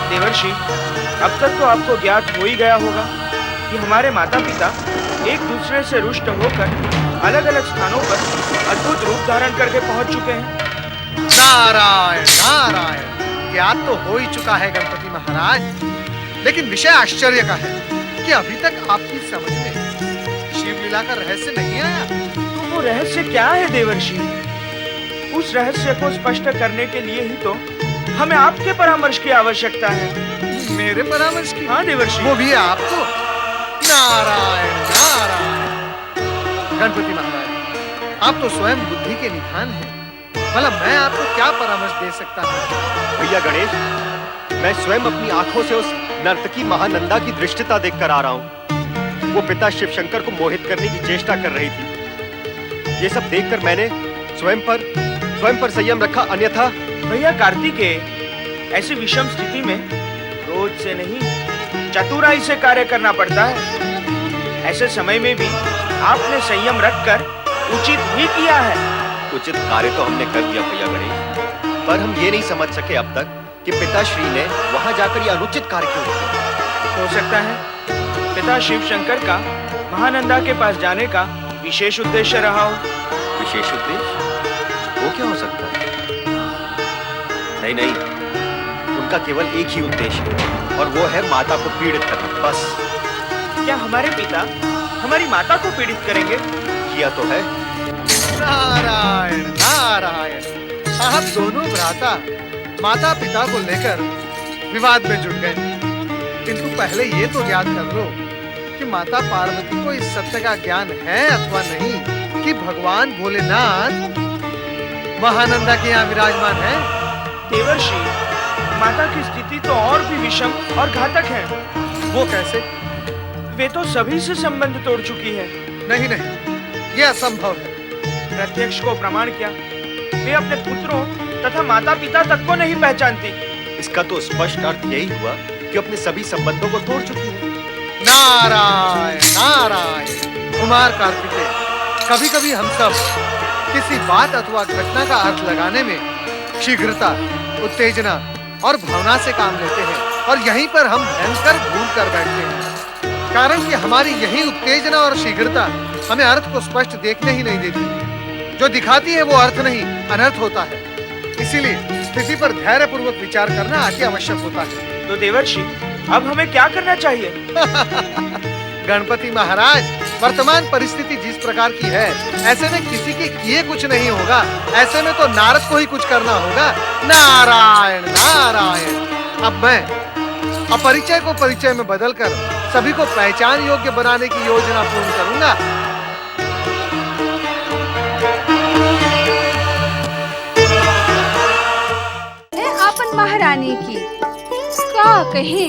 देवर्षि, अब तक तो आपको ज्ञात हो ही गया होगा कि हमारे माता पिता एक दूसरे से रुष्ट होकर अलग अलग स्थानों पर अद्भुत रूप धारण करके पहुंच चुके हैं। नारायण नारायण। ज्ञात तो हो ही चुका है गणपति महाराज, लेकिन विषय आश्चर्य का है कि अभी तक आपकी समझ में शिव लीला का रहस्य नहीं आया। तो वो रहस्य क्या है देवर्षि? उस रहस्य को स्पष्ट करने के लिए ही तो हमें आपके परामर्श की आवश्यकता है। मेरे परामर्श की? हाँ देवर्षि। वो भी आपको? नारायण नारायण। गणपति महाराज, आप तो स्वयं बुद्धि के निधान हैं। भला मैं आपको क्या परामर्श दे सकता हूँ? भैया गणेश, मैं स्वयं अपनी आंखों से उस नर्तकी महानंदा की दृष्टता देखकर आ रहा हूँ। वो पिता शिवशंकर को मोहित करने की चेष्टा कर रही थी। ये सब देखकर मैंने स्वयं पर संयम रखा, अन्यथा। भैया कार्तिकेय, ऐसी विषम स्थिति में क्रोध से नहीं चतुराई से कार्य करना पड़ता है। ऐसे समय में भी आपने संयम रखकर उचित ही किया है। उचित कार्य तो हमने कर दिया भैया गणेश, पर हम ये नहीं समझ सके अब तक कि पिताश्री ने वहां जाकर ये अनुचित कार्य क्यों किया। हो सकता है पिता शिव शंकर का महानंदा के पास जाने का विशेष उद्देश्य रहा हो। विशेष उद्देश्य? वो क्या हो सकता है? नहीं, उनका केवल एक ही उद्देश्य है, और वो है माता को पीड़ित करना, बस। क्या हमारे पिता हमारी माता को पीड़ित करेंगे? किया तो है। नारायण नारायण। आप दोनों भ्राता माता पिता को लेकर विवाद में जुट गए, किंतु पहले ये तो याद कर लो कि माता पार्वती को इस सत्य का ज्ञान है अथवा नहीं कि भगवान भोलेनाथ महानंदा के यहाँ विराजमान है। देवर्षि, माता की स्थिति तो और भी विषम और घातक है। वो कैसे? वे तो सभी से संबंध तोड़ चुकी है। नहीं, ये असंभव है। प्रत्यक्ष को प्रमाण क्या, वे अपने पुत्रों तथा माता पिता तक को नहीं पहचानती। इसका तो स्पष्ट अर्थ यही हुआ कि अपने सभी संबंधों को तोड़ चुकी है। नारायण नारायण। कुमार कार्तिकेय, कभी कभी हम सब किसी बात अथवा घटना का अर्थ लगाने में शीघ्रता, उत्तेजना और भावना से काम लेते हैं, और यहीं पर हम भयंकर भूल कर बैठते हैं। कारण कि हमारी यही उत्तेजना और शीघ्रता हमें अर्थ को स्पष्ट देखने ही नहीं देती। जो दिखाती है वो अर्थ नहीं, अनर्थ होता है। इसीलिए स्थिति पर धैर्य पूर्वक विचार करना अति आवश्यक होता है। तो देवर्षि, अब हमें क्या करना चाहिए? गणपति महाराज, वर्तमान परिस्थिति जिस प्रकार की है, ऐसे में किसी के किए कुछ नहीं होगा। ऐसे में तो नारद को ही कुछ करना होगा। नारायण नारायण। अब मैं अपरिचय को परिचय में बदलकर सभी को पहचान योग्य बनाने की योजना पूर्ण करूंगा। महारानी की। का कहे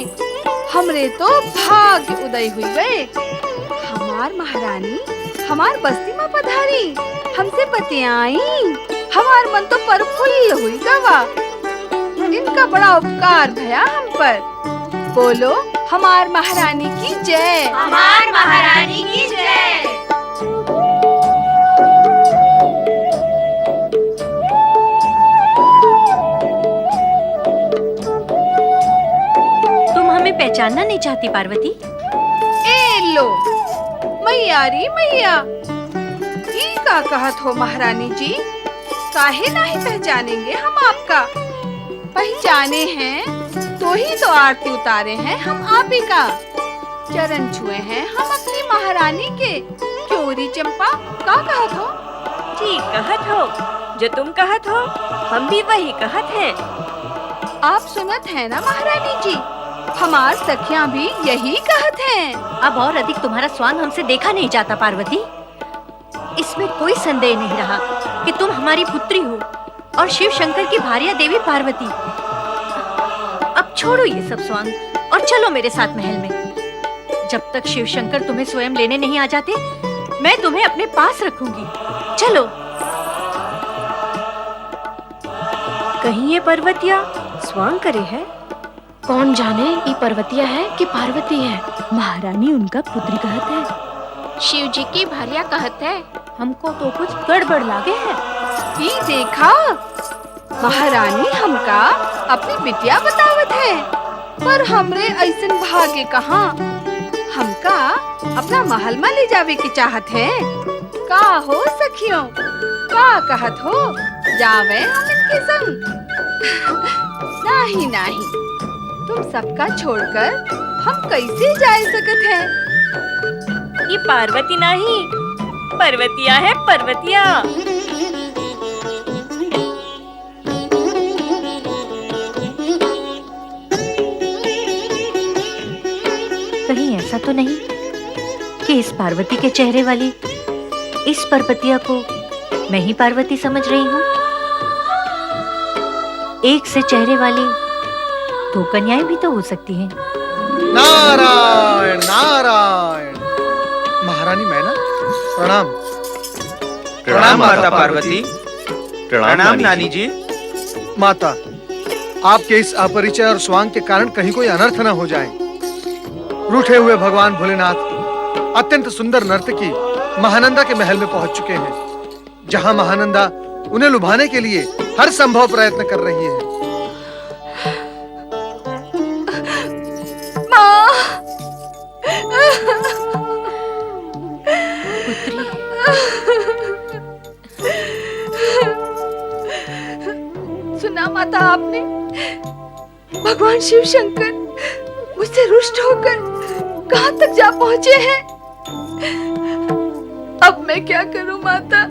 हमरे तो भाग्य उदय हुई गए। हमार महारानी हमार बस्ती में पधारी, हमसे बतियाई, हमार मन तो प्रफुल्ल हुई गवा। इनका बड़ा उपकार भया हम पर। बोलो हमार महारानी की जय। हमार महारानी की जय। तुम हमें पहचानना नहीं चाहती पार्वती? ए लो मैया री मैया, ई का कहत हो महारानी जी? काहे नहीं पहचानेंगे हम आपका? पहचाने हैं तो ही तो आरती उतारे हैं हम आप ही का। चरण छुए हैं हम अपनी महारानी के। क्यों री चंपा, का कहत हो? ठीक कहत हो, जो तुम कहत हो हम भी वही कहत हैं। आप सुनत है ना महारानी जी, हमार सखियां भी यही कहत हैं। अब और अधिक तुम्हारा स्वांग हमसे देखा नहीं जाता पार्वती। इसमें कोई संदेह नहीं रहा कि तुम हमारी पुत्री हो और शिव शंकर की भार्या देवी पार्वती। अब छोड़ो ये सब स्वांग और चलो मेरे साथ महल में। जब तक शिव शंकर तुम्हें स्वयं लेने नहीं आ जाते, मैं तुम्हें अपने पास रखूंगी। चलो। कहीं ये पर्वतिया स्वांग करे है? कौन जाने ये पर्वतिया है कि पार्वती है। महारानी उनका पुत्री कहत है। शिव जी की भार्या कहत है। हमको तो कुछ गड़बड़ लागे है। ये देखा, महारानी हमका अपनी बिटिया बतावत है, पर हमरे ऐसन भाग्य कहाँ। हमका अपना महल में ले जावे की चाहत है। का हो सखियों, का कहत हो? जावे हम इनके संग? नहीं नहीं, तुम सबका छोड़कर हम कैसे जा सकत हैं? ये पार्वती नहीं, पर्वतिया है, पर्वतिया। कहीं ऐसा तो नहीं कि इस पार्वती के चेहरे वाली इस पर्वतिया को मैं ही पार्वती समझ रही हूँ? एक से चेहरे वाली दो कन्याएं भी तो हो सकती हैं। नारायण नारायण। महारानी मैना, प्रणाम। प्रणाम माता पार्वती। प्रणाम नानी जी। माता, आपके इस अपरिचय और स्वांग के कारण कहीं कोई अनर्थ न हो जाए। रूठे हुए भगवान भोलेनाथ अत्यंत सुंदर नर्तकी महानंदा के महल में पहुंच चुके हैं, जहां महानंदा उन्हें लुभाने के लिए हर संभव प्रयत्न कर रही है। माँ, सुना माता आपने? भगवान शिव शंकर मुझसे रुष्ट होकर कहां तक जा पहुंचे हैं। अब मैं क्या करूं माता?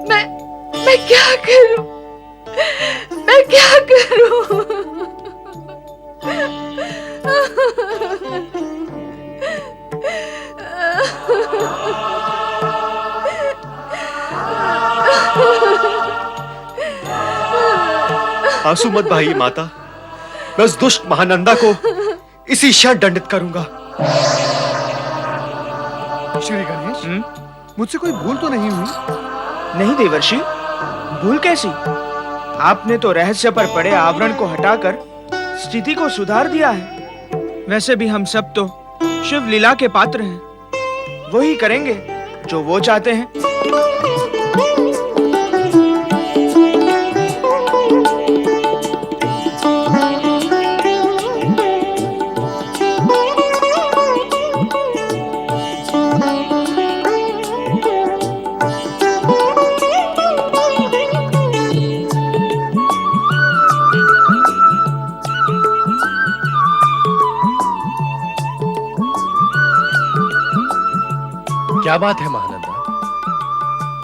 मैं क्या करूं? मैं क्या करूं? आंसू मत बहाइए माता, मैं उस दुष्ट महानंदा को इसी क्षण दंडित करूंगा। श्री गणेश, मुझसे कोई भूल तो नहीं हुई? नहीं देवर्षि, भूल कैसी? आपने तो रहस्य पर पड़े आवरण को हटाकर स्थिति को सुधार दिया है। वैसे भी हम सब तो शिव लीला के पात्र हैं, वही करेंगे जो वो चाहते हैं। क्या बात है महानंदा,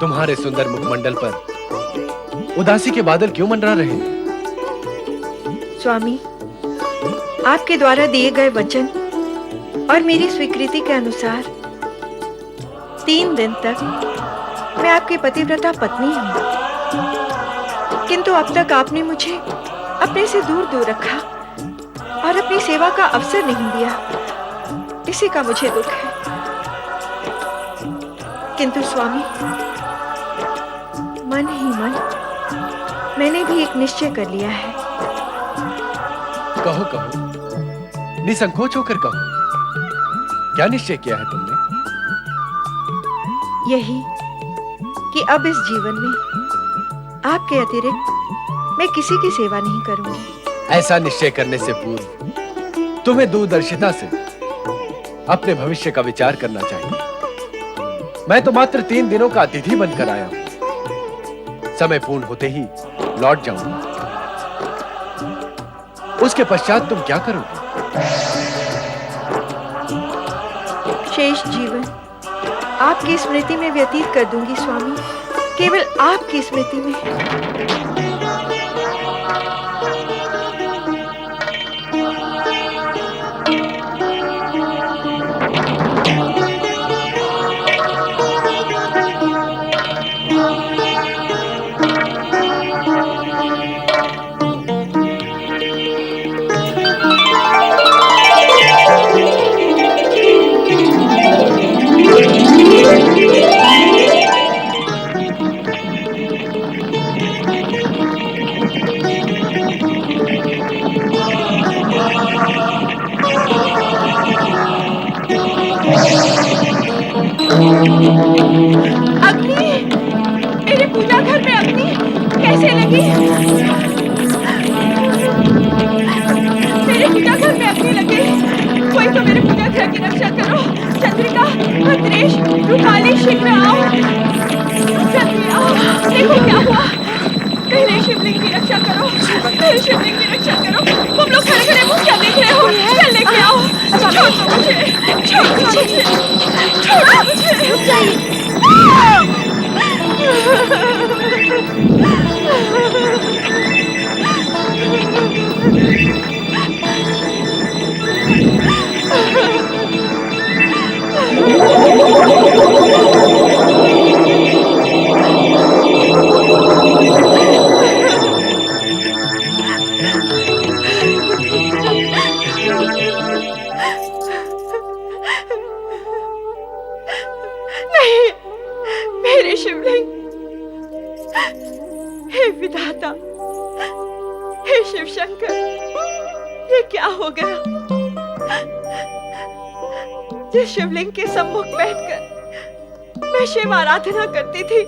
तुम्हारे सुंदर मुखमंडल पर उदासी के बादल क्यों मंडरा रहे हैं? स्वामी, आपके द्वारा दिए गए वचन और मेरी स्वीकृति के अनुसार 3 दिन तक मैं आपकी पतिव्रता पत्नी हूँ, किंतु अब तक आपने मुझे अपने से दूर दूर रखा और अपनी सेवा का अवसर नहीं दिया, इसी का मुझे दुख है। किंतु स्वामी, मन ही मन मैंने भी एक निश्चय कर लिया है। कहो कहो, निसंकोच होकर कहो, क्या निश्चय किया है तुमने? यही कि अब इस जीवन में आपके अतिरिक्त मैं किसी की सेवा नहीं करूंगी। ऐसा निश्चय करने से पूर्व तुम्हें दूरदर्शिता से अपने भविष्य का विचार करना चाहिए। मैं तो मात्र 3 दिनों का अतिथि बनकर आया हूं। समय पूर्ण होते ही लौट जाऊंगा। उसके पश्चात तुम क्या करोगे? शेष जीवन आपकी स्मृति में व्यतीत कर दूंगी स्वामी, केवल आपकी स्मृति में। अग्नि, मेरे पूजा घर में अग्नि कैसे लगी? मेरे पूजा घर में अग्नि लगी। कोई तो मेरे पूजा घर की रक्षा करो। चंद्रिका, भद्रेश, रूपाली, शीघ्र आओ, जल्दी आओ। देखो क्या हुआ। मेरे शिवलिंग की रक्षा करो, मेरे शिवलिंग की रक्षा करो। तुम लोग खड़े खड़े मुझे क्या देख रहे हो? चल लेके आओ। छोड़ दो मुझे, छोड़ दो मुझे, छोड़ दो मुझे। रुक जाइए। नहीं, मेरे शिवलिंग। हे विधाता, हे शिव शंकर, ये क्या हो गया? जिस शिवलिंग के सम्मुख बैठकर मैं शिव आराधना करती थी,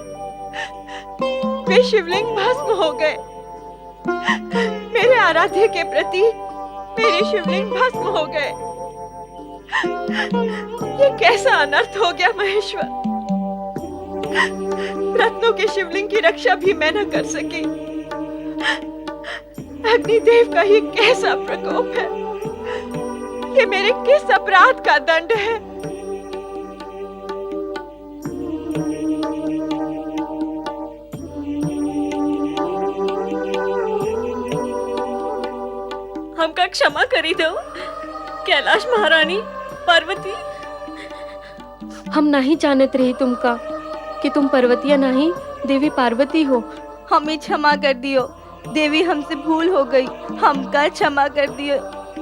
वे शिवलिंग भस्म हो गए। मेरे आराध्य के प्रति मेरे शिवलिंग भस्म हो गए। ये कैसा अनर्थ हो गया महेश्वर। रत्नों के शिवलिंग की रक्षा भी मैं न कर सकी। अग्निदेव का ये कैसा प्रकोप है। ये मेरे किस अपराध का दंड है। हमका क्षमा करी दो कैलाश महारानी पार्वती। हम नहीं जानत रही तुमका कि तुम पार्वतिया नहीं देवी पार्वती हो। हमें क्षमा कर दियो देवी, हमसे भूल हो गई, हमका क्षमा कर दियो।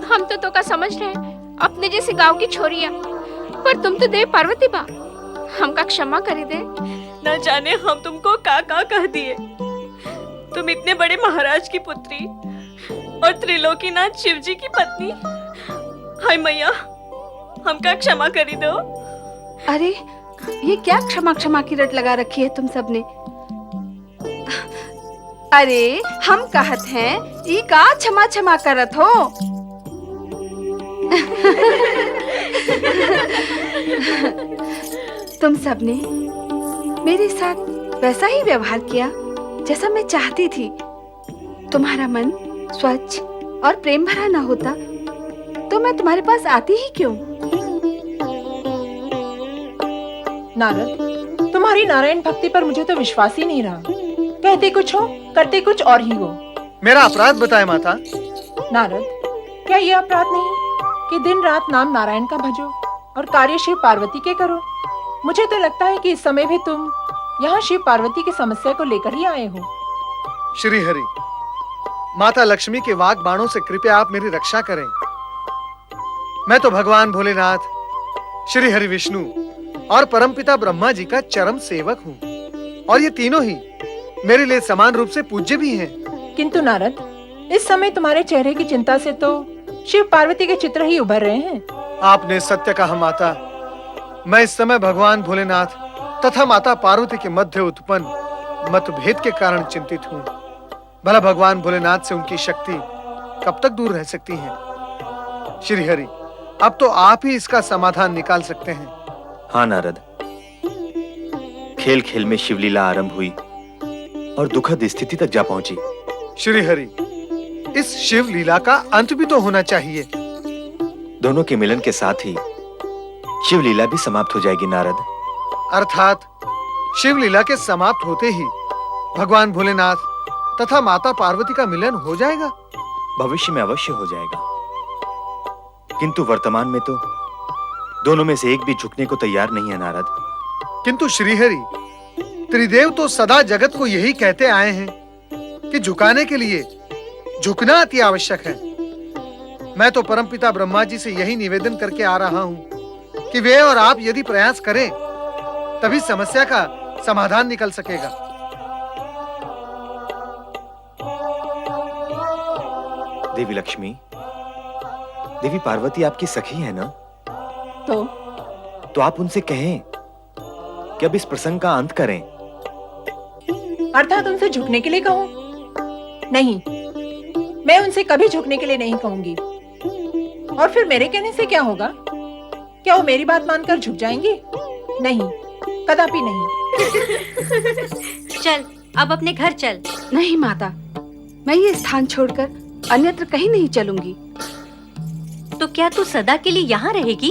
हम तो का समझ रहे अपने जैसे गांव की छोरिया, पर तुम तो देव पार्वती बा। हमका क्षमा कर दे। न जाने हम तुमको का कह दिए। तुम इतने बड़े महाराज की पुत्री और त्रिलोकीनाथ शिव जी की पत्नी। हाय मैया, हमका क्षमा करी दो। अरे ये क्या क्षमा क्षमा की रट लगा रखी है तुम सबने। अरे हम कहत हैं ई का क्षमा क्षमा करत हो। तुम सबने मेरे साथ वैसा ही व्यवहार किया जैसा मैं चाहती थी। तुम्हारा मन स्वच्छ और प्रेम भरा ना होता तो मैं तुम्हारे पास आती ही क्यों। नारद, तुम्हारी नारायण भक्ति पर मुझे तो विश्वास ही नहीं रहा। कहते कुछ हो, करते कुछ और ही हो। मेरा अपराध बताए माता। नारद, क्या यह अपराध नहीं कि दिन रात नाम नारायण का भजो और कार्य शिव पार्वती के करो? मुझे तो लगता है कि इस समय भी तुम यहाँ शिव पार्वती की समस्या को लेकर ही आए हो। श्री हरि, माता लक्ष्मी के वाग बाणों से कृपया आप मेरी रक्षा करें। मैं तो भगवान भोलेनाथ, श्री हरि विष्णु और परमपिता ब्रह्मा जी का चरम सेवक हूँ, और ये तीनों ही मेरे लिए समान रूप से पूज्य भी हैं। किंतु नारद, इस समय तुम्हारे चेहरे की चिंता से तो शिव पार्वती के चित्र ही उभर रहे हैं। आपने सत्य कहा माता। मैं इस समय भगवान भोलेनाथ तथा माता पार्वती के मध्य उत्पन्न मतभेद के कारण चिंतित हूँ। भला भगवान भोलेनाथ से उनकी शक्ति कब तक दूर रह सकती है? श्री हरि, अब तो आप ही इसका समाधान निकाल सकते हैं। हाँ नारद, खेल खेल में शिवलीला आरंभ हुई और दुखद स्थिति तक जा पहुंची। श्री हरि, इस शिव लीला का अंत भी तो होना चाहिए। दोनों के मिलन के साथ ही शिव लीला भी समाप्त हो जाएगी नारद। अर्थात शिव लीला के समाप्त होते ही भगवान भोलेनाथ तथा माता पार्वती का मिलन हो जाएगा? भविष्य में अवश्य हो जाएगा, किंतु वर्तमान में तो दोनों में से एक भी झुकने को तैयार नहीं है नारद। किंतु श्रीहरि, त्रिदेव तो सदा जगत को यही कहते आए हैं कि झुकाने के लिए झुकना अति आवश्यक है। मैं तो परमपिता ब्रह्मा जी से यही निवेदन करके आ रहा हूँ कि वे और आप यदि प्रयास करें तभी समस्या का समाधान निकल सकेगा। देवी लक्ष्मी, देवी पार्वती आपकी सखी है ना? तो आप उनसे कहें कि अब इस प्रसंग का अंत करें। अर्थात उनसे झुकने के लिए कहूं? नहीं, मैं उनसे कभी झुकने के लिए नहीं कहूंगी। और फिर मेरे कहने से क्या होगा? क्या वो मेरी बात मानकर झुक जाएंगी? नहीं, कदापि नहीं। चल, अब अपने घर चल। नहीं माता, मैं ये स्थान छोड़कर अन्यत्र कहीं नहीं चलूंगी। तो क्या तू सदा के लिए यहाँ रहेगी?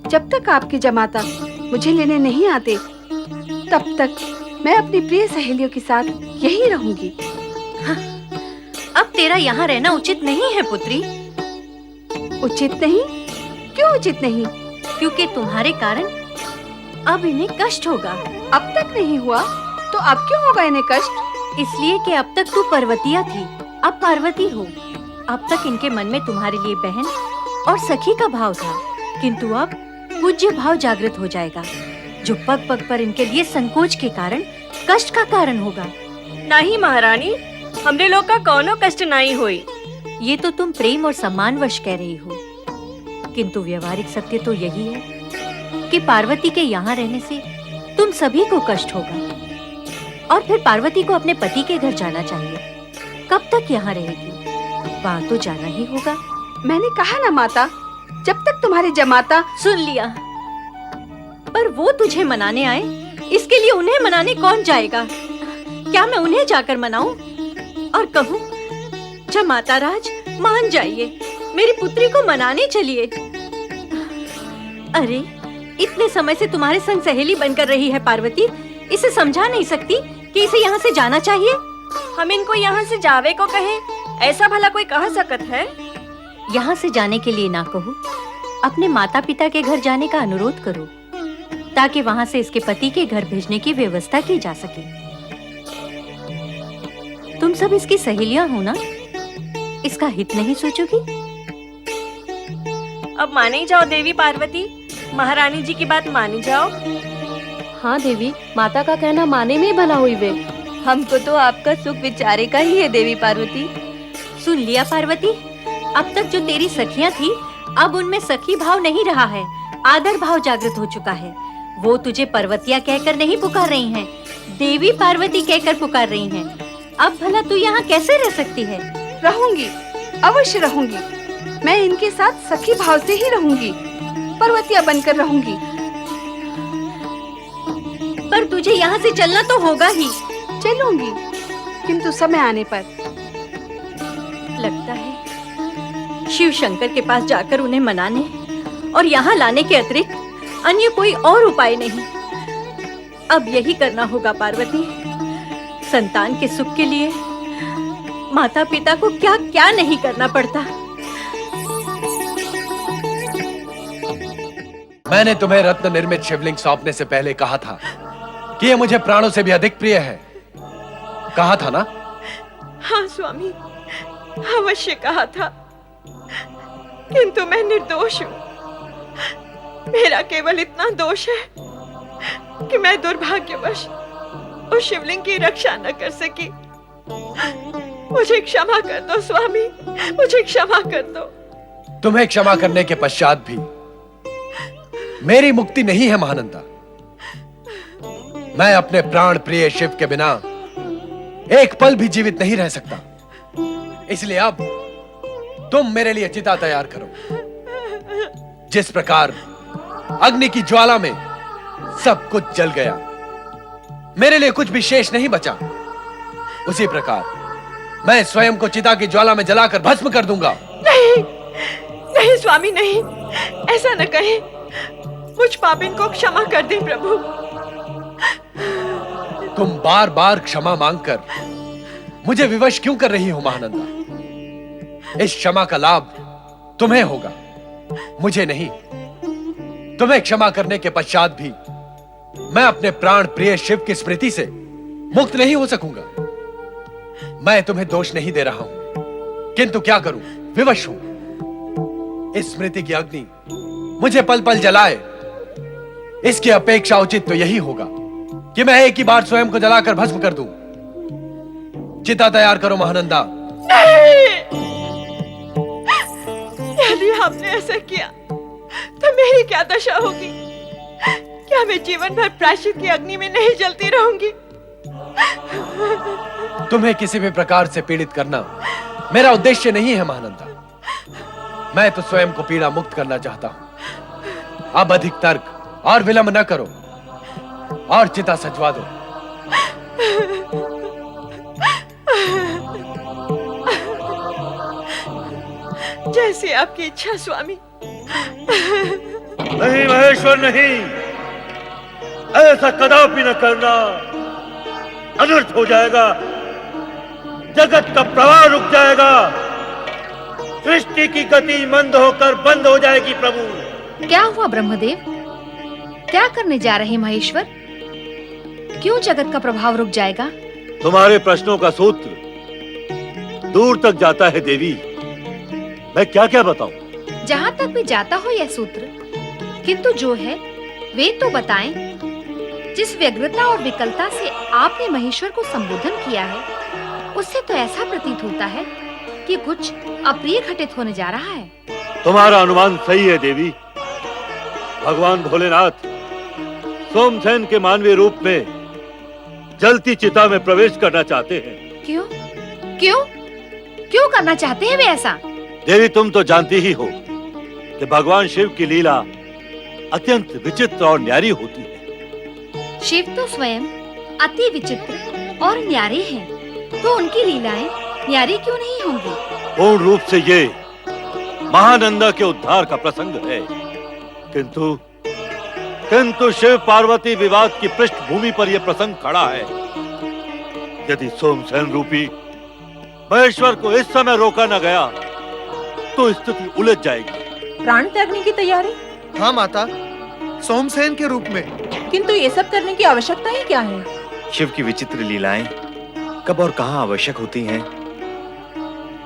जब तक आपके जमाता मुझे लेने नहीं आते, तब तक मैं अपनी प्रिय सहेलियों के साथ यहीं रहूंगी। हाँ, अब तेरा यहाँ रहना उचित नहीं है पुत्री। उचित नहीं? क्यों उचित नहीं? क्योंकि तुम्हारे कारण अब इन्हें कष्ट होगा। अब तक नहीं हुआ तो अब क्यों होगा इन्हें कष्ट? इसलिए कि अब तक तू पर्वतिया थी, अब पार्वती हो। अब तक इनके मन में तुम्हारे लिए बहन और सखी का भाव था, किंतु अब पूज्य भाव जागृत हो जाएगा, जो पग पग पर इनके लिए संकोच के कारण कष्ट का कारण होगा। नहीं महारानी, हमरे लोग का कोनो कष्ट नहीं हुई। ये तो तुम प्रेम और सम्मान वश कह रही हो, किंतु व्यवहारिक सत्य तो यही है कि पार्वती के यहाँ रहने से तुम सभी को कष्ट होगा, और फिर पार्वती को अपने पति के घर जाना चाहिए। कब तक यहाँ रहेगी? वहाँ तो जाना ही होगा। मैंने कहा ना माता, जब तक तुम्हारे जमाता। सुन लिया, पर वो तुझे मनाने आए, इसके लिए उन्हें मनाने कौन जाएगा? क्या मैं उन्हें जाकर मनाऊं और कहूं, जमाता राज मान जाइए, मेरी पुत्री को मनाने चलिए? अरे, इतने समय से तुम्हारे संग सहेली बनकर रही है पार्वती, इसे समझा नहीं सकती कि इसे यहाँ से जाना चाहिए? हम इनको यहाँ से जावे को कहें, ऐसा भला कोई कह सकत है? यहाँ से जाने के लिए ना कहो, अपने माता पिता के घर जाने का अनुरोध करो, ताकि वहाँ से इसके पति के घर भेजने की व्यवस्था की जा सके। तुम सब इसकी सहेलियां हो ना, इसका हित नहीं सोचोगी? अब माने जाओ देवी पार्वती, महारानी जी की बात मानी जाओ। हाँ देवी, माता का कहना माने में भला हुई वे। हमको तो आपका सुख विचारे का ही है देवी पार्वती। सुन लिया पार्वती, अब तक जो तेरी सखियां थी, अब उनमें सखी भाव नहीं रहा है, आदर भाव जागृत हो चुका है। वो तुझे पर्वतिया कहकर नहीं पुकार रही हैं, देवी पार्वती कहकर पुकार रही हैं। अब भला तू यहाँ कैसे रह सकती है? रहूंगी, अवश्य रहूंगी। मैं इनके साथ सखी भाव से ही रहूंगी, पर्वतिया बनकर रहूंगी। पर तुझे यहाँ से चलना तो होगा ही। चलूंगी, किंतु समय आने पर। लगता है शिव शंकर के पास जाकर उन्हें मनाने और यहाँ लाने के अतिरिक्त अन्य कोई और उपाय नहीं। अब यही करना होगा पार्वती। संतान के सुख के लिए माता पिता को क्या क्या नहीं करना पड़ता। मैंने तुम्हें रत्न निर्मित शिवलिंग सौंपने से पहले कहा था कि ये मुझे प्राणों से भी अधिक प्रिय है। कहा था ना? हाँ स्वामी, अवश्य कहा था, किंतु मैं निर्दोष हूँ। मेरा केवल इतना दोष है कि मैं दुर्भाग्यवश उस शिवलिंग की रक्षा न कर सकी। मुझे क्षमा कर दो स्वामी, मुझे क्षमा कर दो। तुम्हें क्षमा करने के पश्चात भी मेरी मुक्ति नहीं है महानंदा। मैं अपने प्राण प्रिय शिव के बिना एक पल भी जीवित नहीं रह सकता। इसलिए अब तुम मेरे लिए चिता तैयार करो। जिस प्रकार अग्नि की ज्वाला में सब कुछ जल गया, मेरे लिए कुछ भी शेष नहीं बचा, उसी प्रकार मैं स्वयं को चिता की ज्वाला में जलाकर भस्म कर दूंगा। नहीं, नहीं स्वामी, नहीं, ऐसा न कहें। मुझ पापिन को क्षमा कर दें प्रभु। तुम बार बार क्षमा मांगकर मुझे विवश क्यों कर रही हो महानंदा? इस क्षमा का लाभ तुम्हें होगा, मुझे नहीं। तुम्हें क्षमा करने के पश्चात भी मैं अपने प्राण प्रिय शिव की स्मृति से मुक्त नहीं हो सकूंगा। मैं तुम्हें दोष नहीं दे रहा हूं, किंतु क्या करूं, विवश हूं। इस स्मृति की अग्नि मुझे पल पल जलाए, इसकी अपेक्षा उचित तो यही होगा कि मैं एक ही बार स्वयं को जलाकर भस्म कर दूं। चिता तैयार करो महानंदा। नहीं! यदि आपने ऐसा किया तो मेरी क्या दशा होगी? क्या मैं जीवन भर प्रायश्चित की अग्नि में नहीं जलती रहूंगी? तुम्हें किसी भी प्रकार से पीड़ित करना मेरा उद्देश्य नहीं है महानंदा। मैं तो स्वयं को पीड़ा मुक्त करना चाहता हूं। अब अधिक तर्क और विलंब न करो और चिता सजवा दो। जैसी आपकी इच्छा स्वामी। नहीं महेश्वर, नहीं, ऐसा कदापि न करना। अनर्थ हो जाएगा, जगत का प्रवाह रुक जाएगा, सृष्टि की गति मंद होकर बंद हो जाएगी। प्रभु, क्या हुआ ब्रह्मदेव? क्या करने जा रहे महेश्वर? क्यों जगत का प्रभाव रुक जाएगा? तुम्हारे प्रश्नों का सूत्र दूर तक जाता है देवी। मैं क्या क्या बताऊं? जहाँ तक भी जाता हो यह सूत्र, किंतु जो है वे तो बताएं। जिस व्यग्रता और विकलता से आपने महेश्वर को संबोधन किया है, उससे तो ऐसा प्रतीत होता है कि कुछ अप्रिय घटित होने जा रहा है। तुम्हारा अनुमान सही है देवी। भगवान भोलेनाथ सोमसेन के मानवीय रूप में जलती चिता में प्रवेश करना चाहते हैं। क्यों? क्यों? क्यों करना चाहते हैं वे ऐसा? देवी, तुम तो जानती ही हो कि भगवान शिव की लीला अत्यंत विचित्र और न्यारी होती है। शिव तो स्वयं अति विचित्र और न्यारे हैं, तो उनकी लीलाएं न्यारी क्यों नहीं होंगी? पूर्ण रूप से ये महानंदा के उद्धार का प्रसंग है, किंतु शिव पार्वती विवाद की पृष्ठभूमि पर यह प्रसंग खड़ा है। यदि सोमसेन रूपी महेश्वर को इस समय रोका न गया तो स्थिति उलझ जाएगी। प्राण त्यागने की तैयारी? हाँ माता, सोमसेन के रूप में। किंतु ये सब करने की आवश्यकता ही क्या है? शिव की विचित्र लीलाएं कब और कहां आवश्यक होती हैं,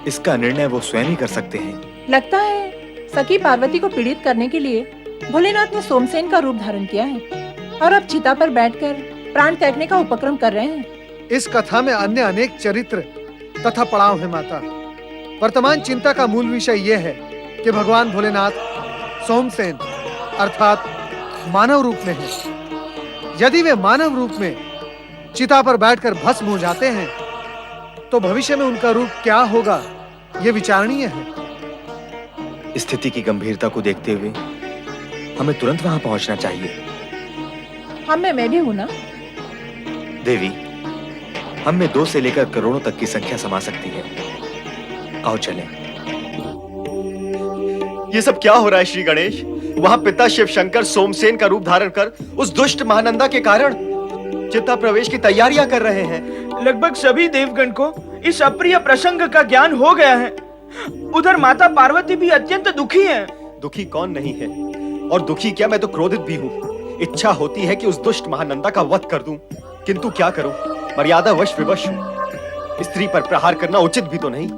इसका निर्णय वो स्वयं ही कर सकते हैं। लगता है सखी पार्वती को पीड़ित करने के लिए भोलेनाथ ने सोमसेन का रूप धारण किया है और अब चिता पर बैठकर प्राण त्यागने का उपक्रम कर रहे हैं। इस कथा में अन्य अनेक चरित्र तथा पड़ाव है माता। वर्तमान चिंता का मूल विषय यह है कि भगवान भोलेनाथ सोमसेन अर्थात मानव रूप में हैं। यदि वे मानव रूप में चिता पर बैठकर भस्म हो जाते हैं तो भविष्य में उनका रूप क्या होगा, यह विचारणीय है। स्थिति की गंभीरता को देखते हुए हमें तुरंत वहां पहुंचना चाहिए। हम में मैं भी हूं ना? देवी, हम में 2 से लेकर करोड़ों तक की संख्या समा सकती है। आओ चलें। ये सब क्या हो रहा है श्री गणेश? वहां पिता शिव शंकर सोमसेन का रूप धारण कर उस दुष्ट महानंदा के कारण चिता प्रवेश की तैयारियां कर रहे हैं। लगभग सभी देवगण को इस अप्रिय प्रसंग का ज्ञान हो गया है। उधर माता पार्वती भी अत्यंत दुखी है। दुखी कौन नहीं है, और दुखी क्या, मैं तो क्रोधित भी हूँ। इच्छा होती है कि उस दुष्ट महानंदा का वध कर दूं, किंतु क्या करूं, मर्यादा वश विवश हूं। स्त्री पर प्रहार करना उचित भी तो नहीं।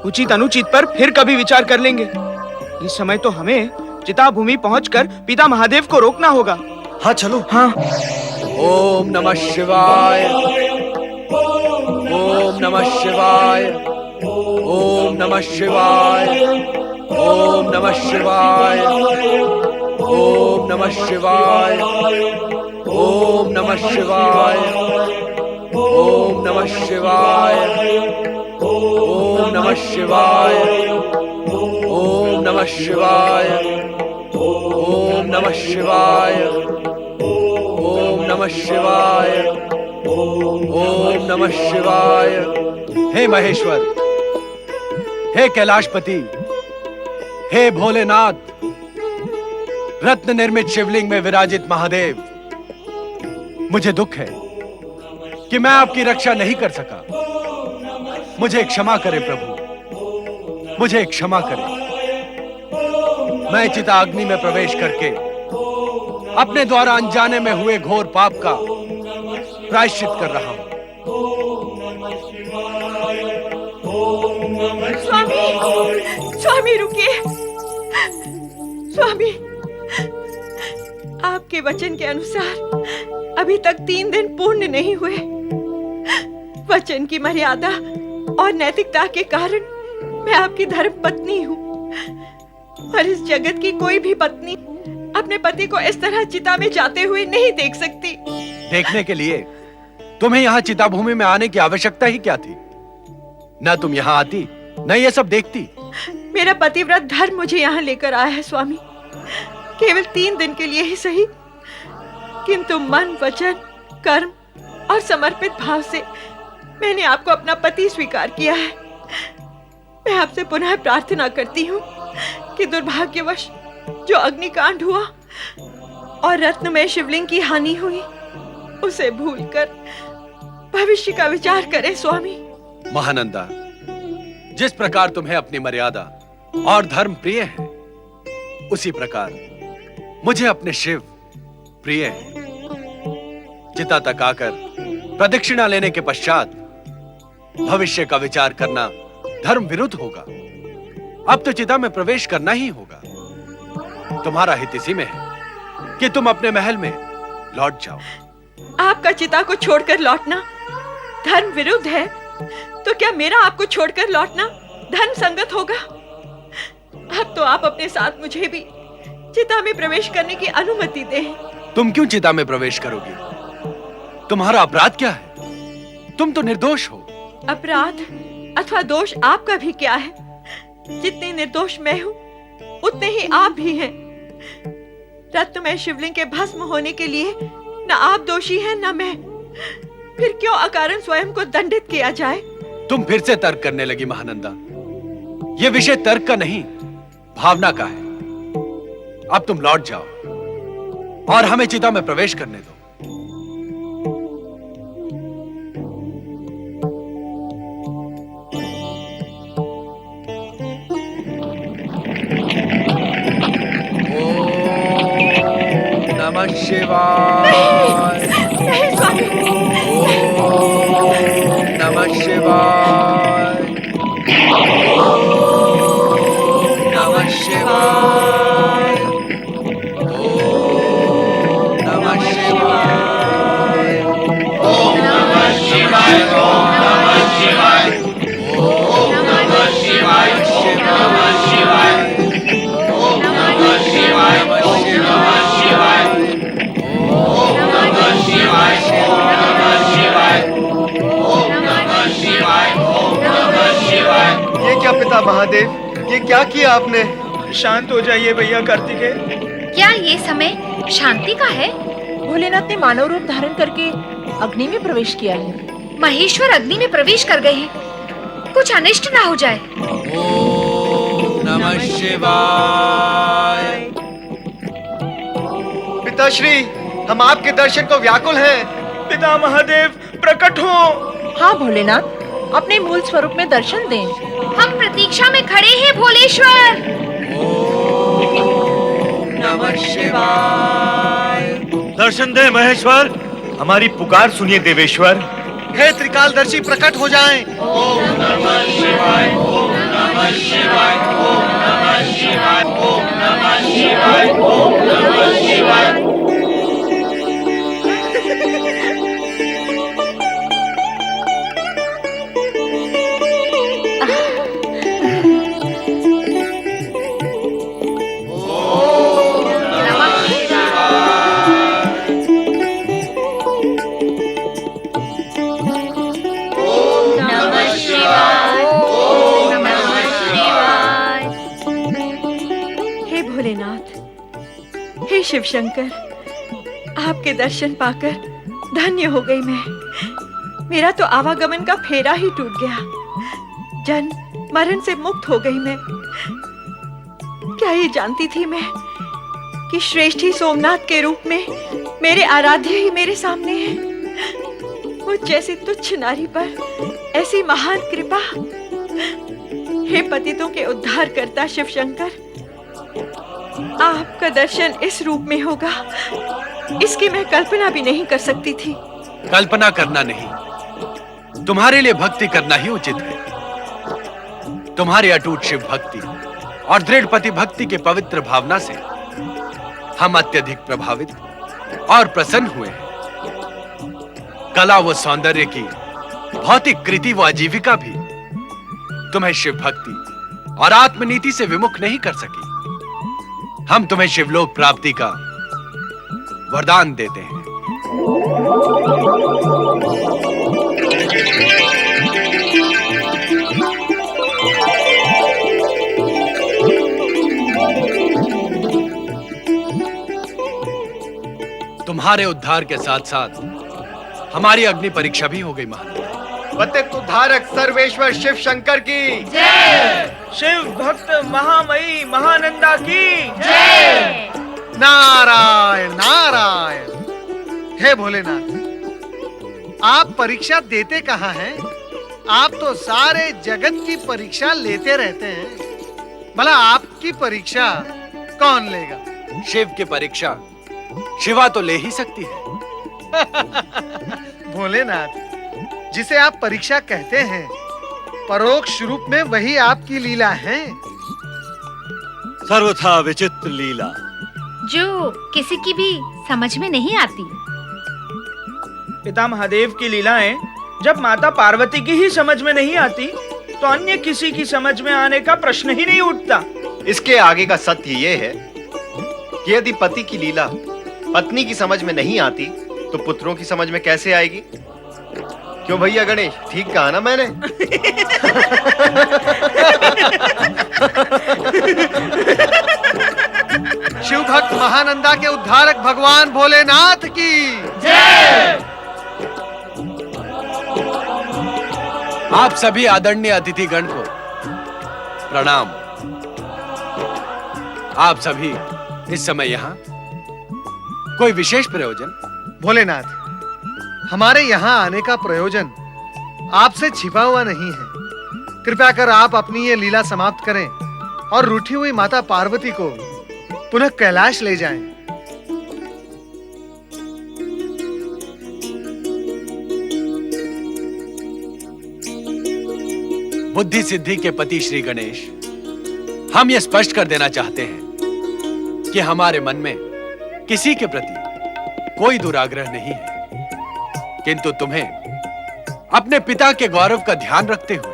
उचित अनुचित पर फिर कभी विचार कर लेंगे। इस समय तो हमें चिता भूमि पहुंचकर पिता महादेव को रोकना होगा। हाँ चलो। हाँ। ओम नमः शिवाय, ओम नमः शिवाय, ओम नमः शिवाय, ओम नमः शिवाय, ओम नमः शिवाय, ओम नमः शिवाय, ओम नमः शिवाय, ओम नमः शिवाय, ओम नमः शिवाय, ओम नमः शिवाय, ओम नमः शिवाय, ओम नमः शिवाय। हे महेश्वर, हे कैलाशपति, हे भोलेनाथ, रत्न निर्मित शिवलिंग में विराजित महादेव, मुझे दुख है कि मैं आपकी रक्षा नहीं कर सका। मुझे क्षमा करें प्रभु, मुझे क्षमा करें। मैं चिताग्नि में प्रवेश करके अपने द्वारा अनजाने में हुए घोर पाप का प्रायश्चित कर रहा हूं। स्वामी, स्वामी रुकिए। स्वामी, आपके वचन के अनुसार अभी तक 3 दिन पूर्ण नहीं हुए। वचन की मर्यादा और नैतिकता के कारण मैं आपकी धर्म पत्नी हूँ, और इस जगत की कोई भी पत्नी अपने पति को इस तरह चिता में जाते हुए नहीं देख सकती। देखने के लिए तुम्हें यहाँ चिता भूमि में आने की आवश्यकता ही क्या थी? न तुम यहाँ आती, न ये सब देखती। मेरा पतिव्रत धर्म मुझे यहाँ लेकर आया है स्वामी, केवल 3 दिन के लिए ही सही, किंतु मन, वचन, कर्म और समर्पित भाव से मैंने आपको अपना पति स्वीकार किया है। मैं आपसे पुनः प्रार्थना करती हूँ कि दुर्भाग्यवश जो अग्निकांड हुआ और रत्नमय शिवलिंग की हानि हुई, उसे भूलकर भविष्य का विचार करें स्वामी। महानंदा, जिस प्रकार तुम्हें अपनी मर्यादा और धर्म प्रिय है, उसी प्रकार मुझे अपने शिव प्रिय है। चिता तक आकर प्रदक्षिणा लेने के पश्चात भविष्य का विचार करना धर्म विरुद्ध होगा। अब तो चिता में प्रवेश करना ही होगा। तुम्हारा हित इसी में है कि तुम अपने महल में लौट जाओ। आपका चिता को छोड़कर लौटना धर्म विरुद्ध है, तो क्या मेरा आपको छोड़कर लौटना धर्म संगत होगा? अब तो आप अपने साथ मुझे भी चिता में प्रवेश करने की अनुमति दें। तुम क्यों चिता में प्रवेश करोगी? तुम्हारा अपराध क्या है? तुम तो निर्दोष हो। अपराध अथवा दोष आपका भी क्या है? जितनी निर्दोष मैं हूँ, उतने ही आप भी हैं। रत्नमय शिवलिंग के भस्म होने के लिए न आप दोषी हैं न मैं। फिर क्यों अकारण स्वयं को दंडित किया जाए? तुम फिर से तर्क करने लगी महानंदा। यह विषय तर्क का नहीं, भावना का है। अब तुम लौट जाओ और हमें चिता में प्रवेश करने दो। नमः शिवाय। नहीं स्वामी, ओम नमः शिवाय, ओम नमः शिवाय, ओम नमः शिवाय, ओम नमः शिवाय, ओम नमः शिवाय, ओम नमः शिवाय, ओम नमः शिवाय, ओम नमः शिवाय, ओम नमः शिवाय, ओम नमः शिवाय, ओम नमः शिवाय, ओम नमः शिवाय, ओम नमः शिवाय। ये क्या पिता महादेव, ये क्या किया आपने? शांत हो जाइए भैया कार्तिकेय। क्या ये समय शांति का है? भोलेनाथ ने मानव रूप धारण करके अग्नि में प्रवेश किया है। महेश्वर अग्नि में प्रवेश कर गए हैं, कुछ अनिष्ट ना हो जाए। ओम नमः शिवाय। पिताश्री, हम आपके दर्शन को व्याकुल हैं। पिता महादेव प्रकट हो। हाँ भोलेनाथ, अपने मूल स्वरूप में दर्शन दें। हम प्रतीक्षा में खड़े हैं भोलेश्वर। ओम नमः शिवाय। दर्शन दे महेश्वर, हमारी पुकार सुनिए देवेश्वर। हे त्रिकालदर्शी प्रकट हो जाएं। ओम नमः शिवाय, ओम हे भोलेनाथ, हे शिव शंकर, आपके दर्शन पाकर धन्य हो गई मैं। मेरा तो आवागमन का फेरा ही टूट गया। जन्म मरण से मुक्त हो गई मैं। क्या ये जानती थी मैं कि श्रेष्ठी सोमनाथ के रूप में मेरे आराध्य ही मेरे सामने हैं। मुझ जैसी तुच्छ नारी पर ऐसी महान कृपा। हे पतितों के उद्धार करता शिव शंकर, आपका दर्शन इस रूप में होगा, इसकी मैं कल्पना भी नहीं कर सकती थी। कल्पना करना नहीं, तुम्हारे लिए भक्ति करना ही उचित है। तुम्हारी अटूट शिव भक्ति और दृढ़ पति भक्ति के पवित्र भावना से हम अत्यधिक प्रभावित और प्रसन्न हुए हैं। कला व सौंदर्य की भौतिक कृति व आजीविका भी तुम्हें शिव भक्ति और आत्मनीति से विमुख नहीं कर सकी। हम तुम्हें शिवलोक प्राप्ति का वरदान देते हैं। तुम्हारे उद्धार के साथ साथ हमारी अग्नि परीक्षा भी हो गई महाराज। पतित उद्धारक सर्वेश्वर शिव शंकर की जय। शिव भक्त महामयी महानंदा की जय। नारायण नारायण। हे भोलेनाथ, आप परीक्षा देते कहाँ हैं? आप तो सारे जगत की परीक्षा लेते रहते हैं। भला आपकी परीक्षा कौन लेगा? शिव की परीक्षा शिवा तो ले ही सकती है। भोलेनाथ, जिसे आप परीक्षा कहते हैं, परोक्ष रूप में वही आपकी लीला है। सर्वथा विचित्र लीला जो किसी की भी समझ में नहीं आती। पिता महादेव की लीलाएं जब माता पार्वती की ही समझ में नहीं आती, तो अन्य किसी की समझ में आने का प्रश्न ही नहीं उठता। इसके आगे का सत्य ये है कि यदि पति की लीला पत्नी की समझ में नहीं आती, तो पुत्रों की समझ में कैसे आएगी? क्यों भैया गणेश, ठीक कहा ना मैंने? शिव भक्त महानंदा के उद्धारक भगवान भोलेनाथ की जय। आप सभी आदरणीय अतिथिगण को प्रणाम। आप सभी इस समय यहाँ कोई विशेष प्रयोजन? भोलेनाथ, हमारे यहाँ आने का प्रयोजन आपसे छिपा हुआ नहीं है। कृपया कर आप अपनी ये लीला समाप्त करें और रूठी हुई माता पार्वती को पुनः कैलाश ले जाएं। बुद्धि सिद्धि के पति श्री गणेश, हम ये स्पष्ट कर देना चाहते हैं कि हमारे मन में किसी के प्रति कोई दुराग्रह नहीं है, किंतु तुम्हें अपने पिता के गौरव का ध्यान रखते हुए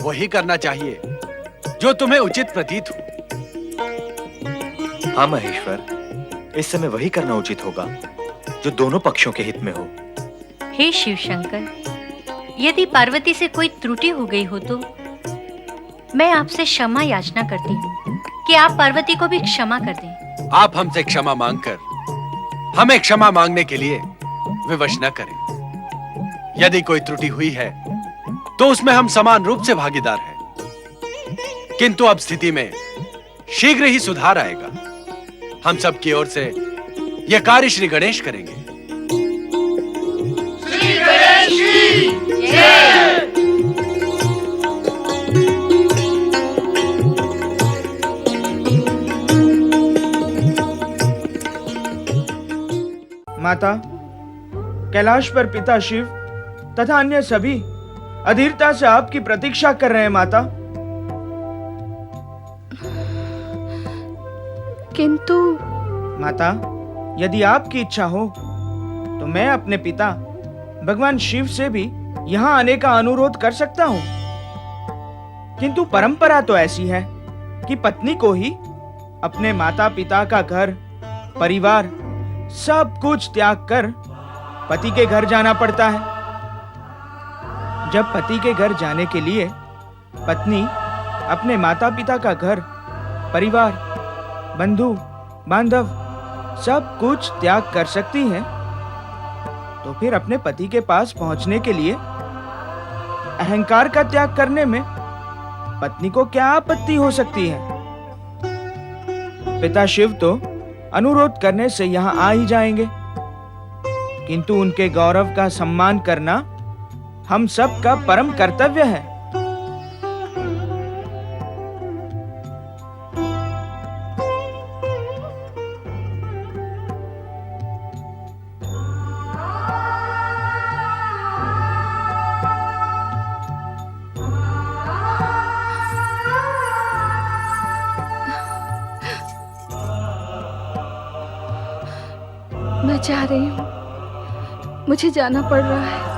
वही करना चाहिए जो तुम्हें उचित प्रतीत हो। हाँ महेश्वर, इस समय वही करना उचित होगा जो दोनों पक्षों के हित में हो। हे शिव शंकर, यदि पार्वती से कोई त्रुटि हो गई हो तो मैं आपसे क्षमा याचना करती हूँ कि आप पार्वती को भी क्षमा कर दें। आप हमसे क्षमा मांगकर हमें क्षमा मांगने के लिए विवश न करें। यदि कोई त्रुटि हुई है तो उसमें हम समान रूप से भागीदार हैं, किंतु अब स्थिति में शीघ्र ही सुधार आएगा। हम सब की ओर से यह कार्य श्री गणेश करेंगे। श्री गणेश की जय। माता, कैलाश पर पिता शिव तथा अन्य सभी अधीरता से आपकी प्रतीक्षा कर रहे हैं। माता, किंतु माता, यदि आपकी इच्छा हो तो मैं अपने पिता भगवान शिव से भी यहाँ आने का अनुरोध कर सकता हूँ। किंतु परंपरा तो ऐसी है कि पत्नी को ही अपने माता पिता का घर, परिवार, सब कुछ त्याग कर पति के घर जाना पड़ता है। जब पति के घर जाने के लिए पत्नी अपने माता पिता का घर, परिवार, बंधु बांधव सब कुछ त्याग कर सकती है, तो फिर अपने पति के पास पहुंचने के लिए अहंकार का त्याग करने में पत्नी को क्या आपत्ति हो सकती है? पिता शिव तो अनुरोध करने से यहाँ आ ही जाएंगे, किंतु उनके गौरव का सम्मान करना हम सब का परम कर्तव्य है। मैं जा रही हूँ, मुझे जाना पड़ रहा है,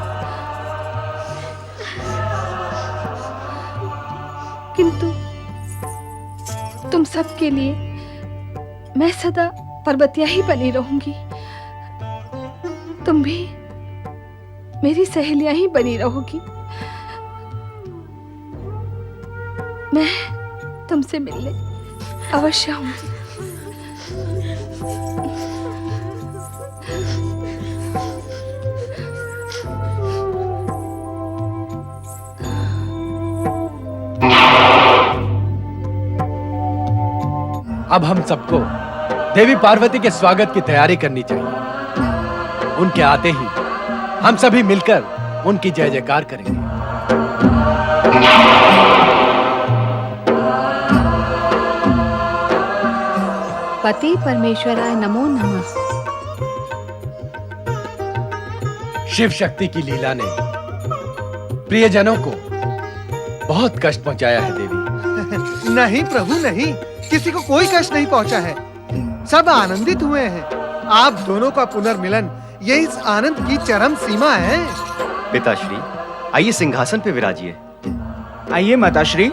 किंतु तुम सबके लिए मैं सदा पर्वतिया ही बनी रहूंगी। तुम भी मेरी सहेलियां ही बनी रहोगी। मैं तुमसे मिलने अवश्य आऊंगी। अब हम सबको देवी पार्वती के स्वागत की तैयारी करनी चाहिए। उनके आते ही हम सभी मिलकर उनकी जय जयकार करेंगे। पति परमेश्वराय नमो नमः। शिव शक्ति की लीला ने प्रियजनों को बहुत कष्ट पहुंचाया है देवी। नहीं प्रभु नहीं, किसी को कोई कष्ट नहीं पहुंचा है। सब आनंदित हुए हैं। आप दोनों का पुनर्मिलन ये इस आनंद की चरम सीमा है। पिताश्री, आइए सिंहासन पे विराजिए। आइए माताश्री।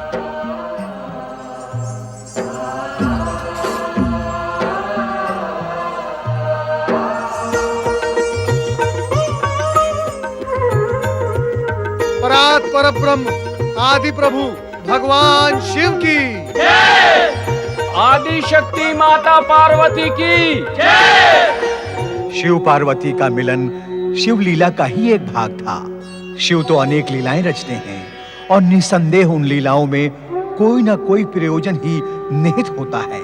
परात परब्रह्म आदि प्रभु भगवान शिव की आदि शक्ति माता पार्वती की जय। शिव पार्वती का मिलन शिव लीला का ही एक भाग था। शिव तो अनेक लीलाएं रचते हैं और निसंदेह उन लीलाओं में कोई ना कोई प्रयोजन ही निहित होता है।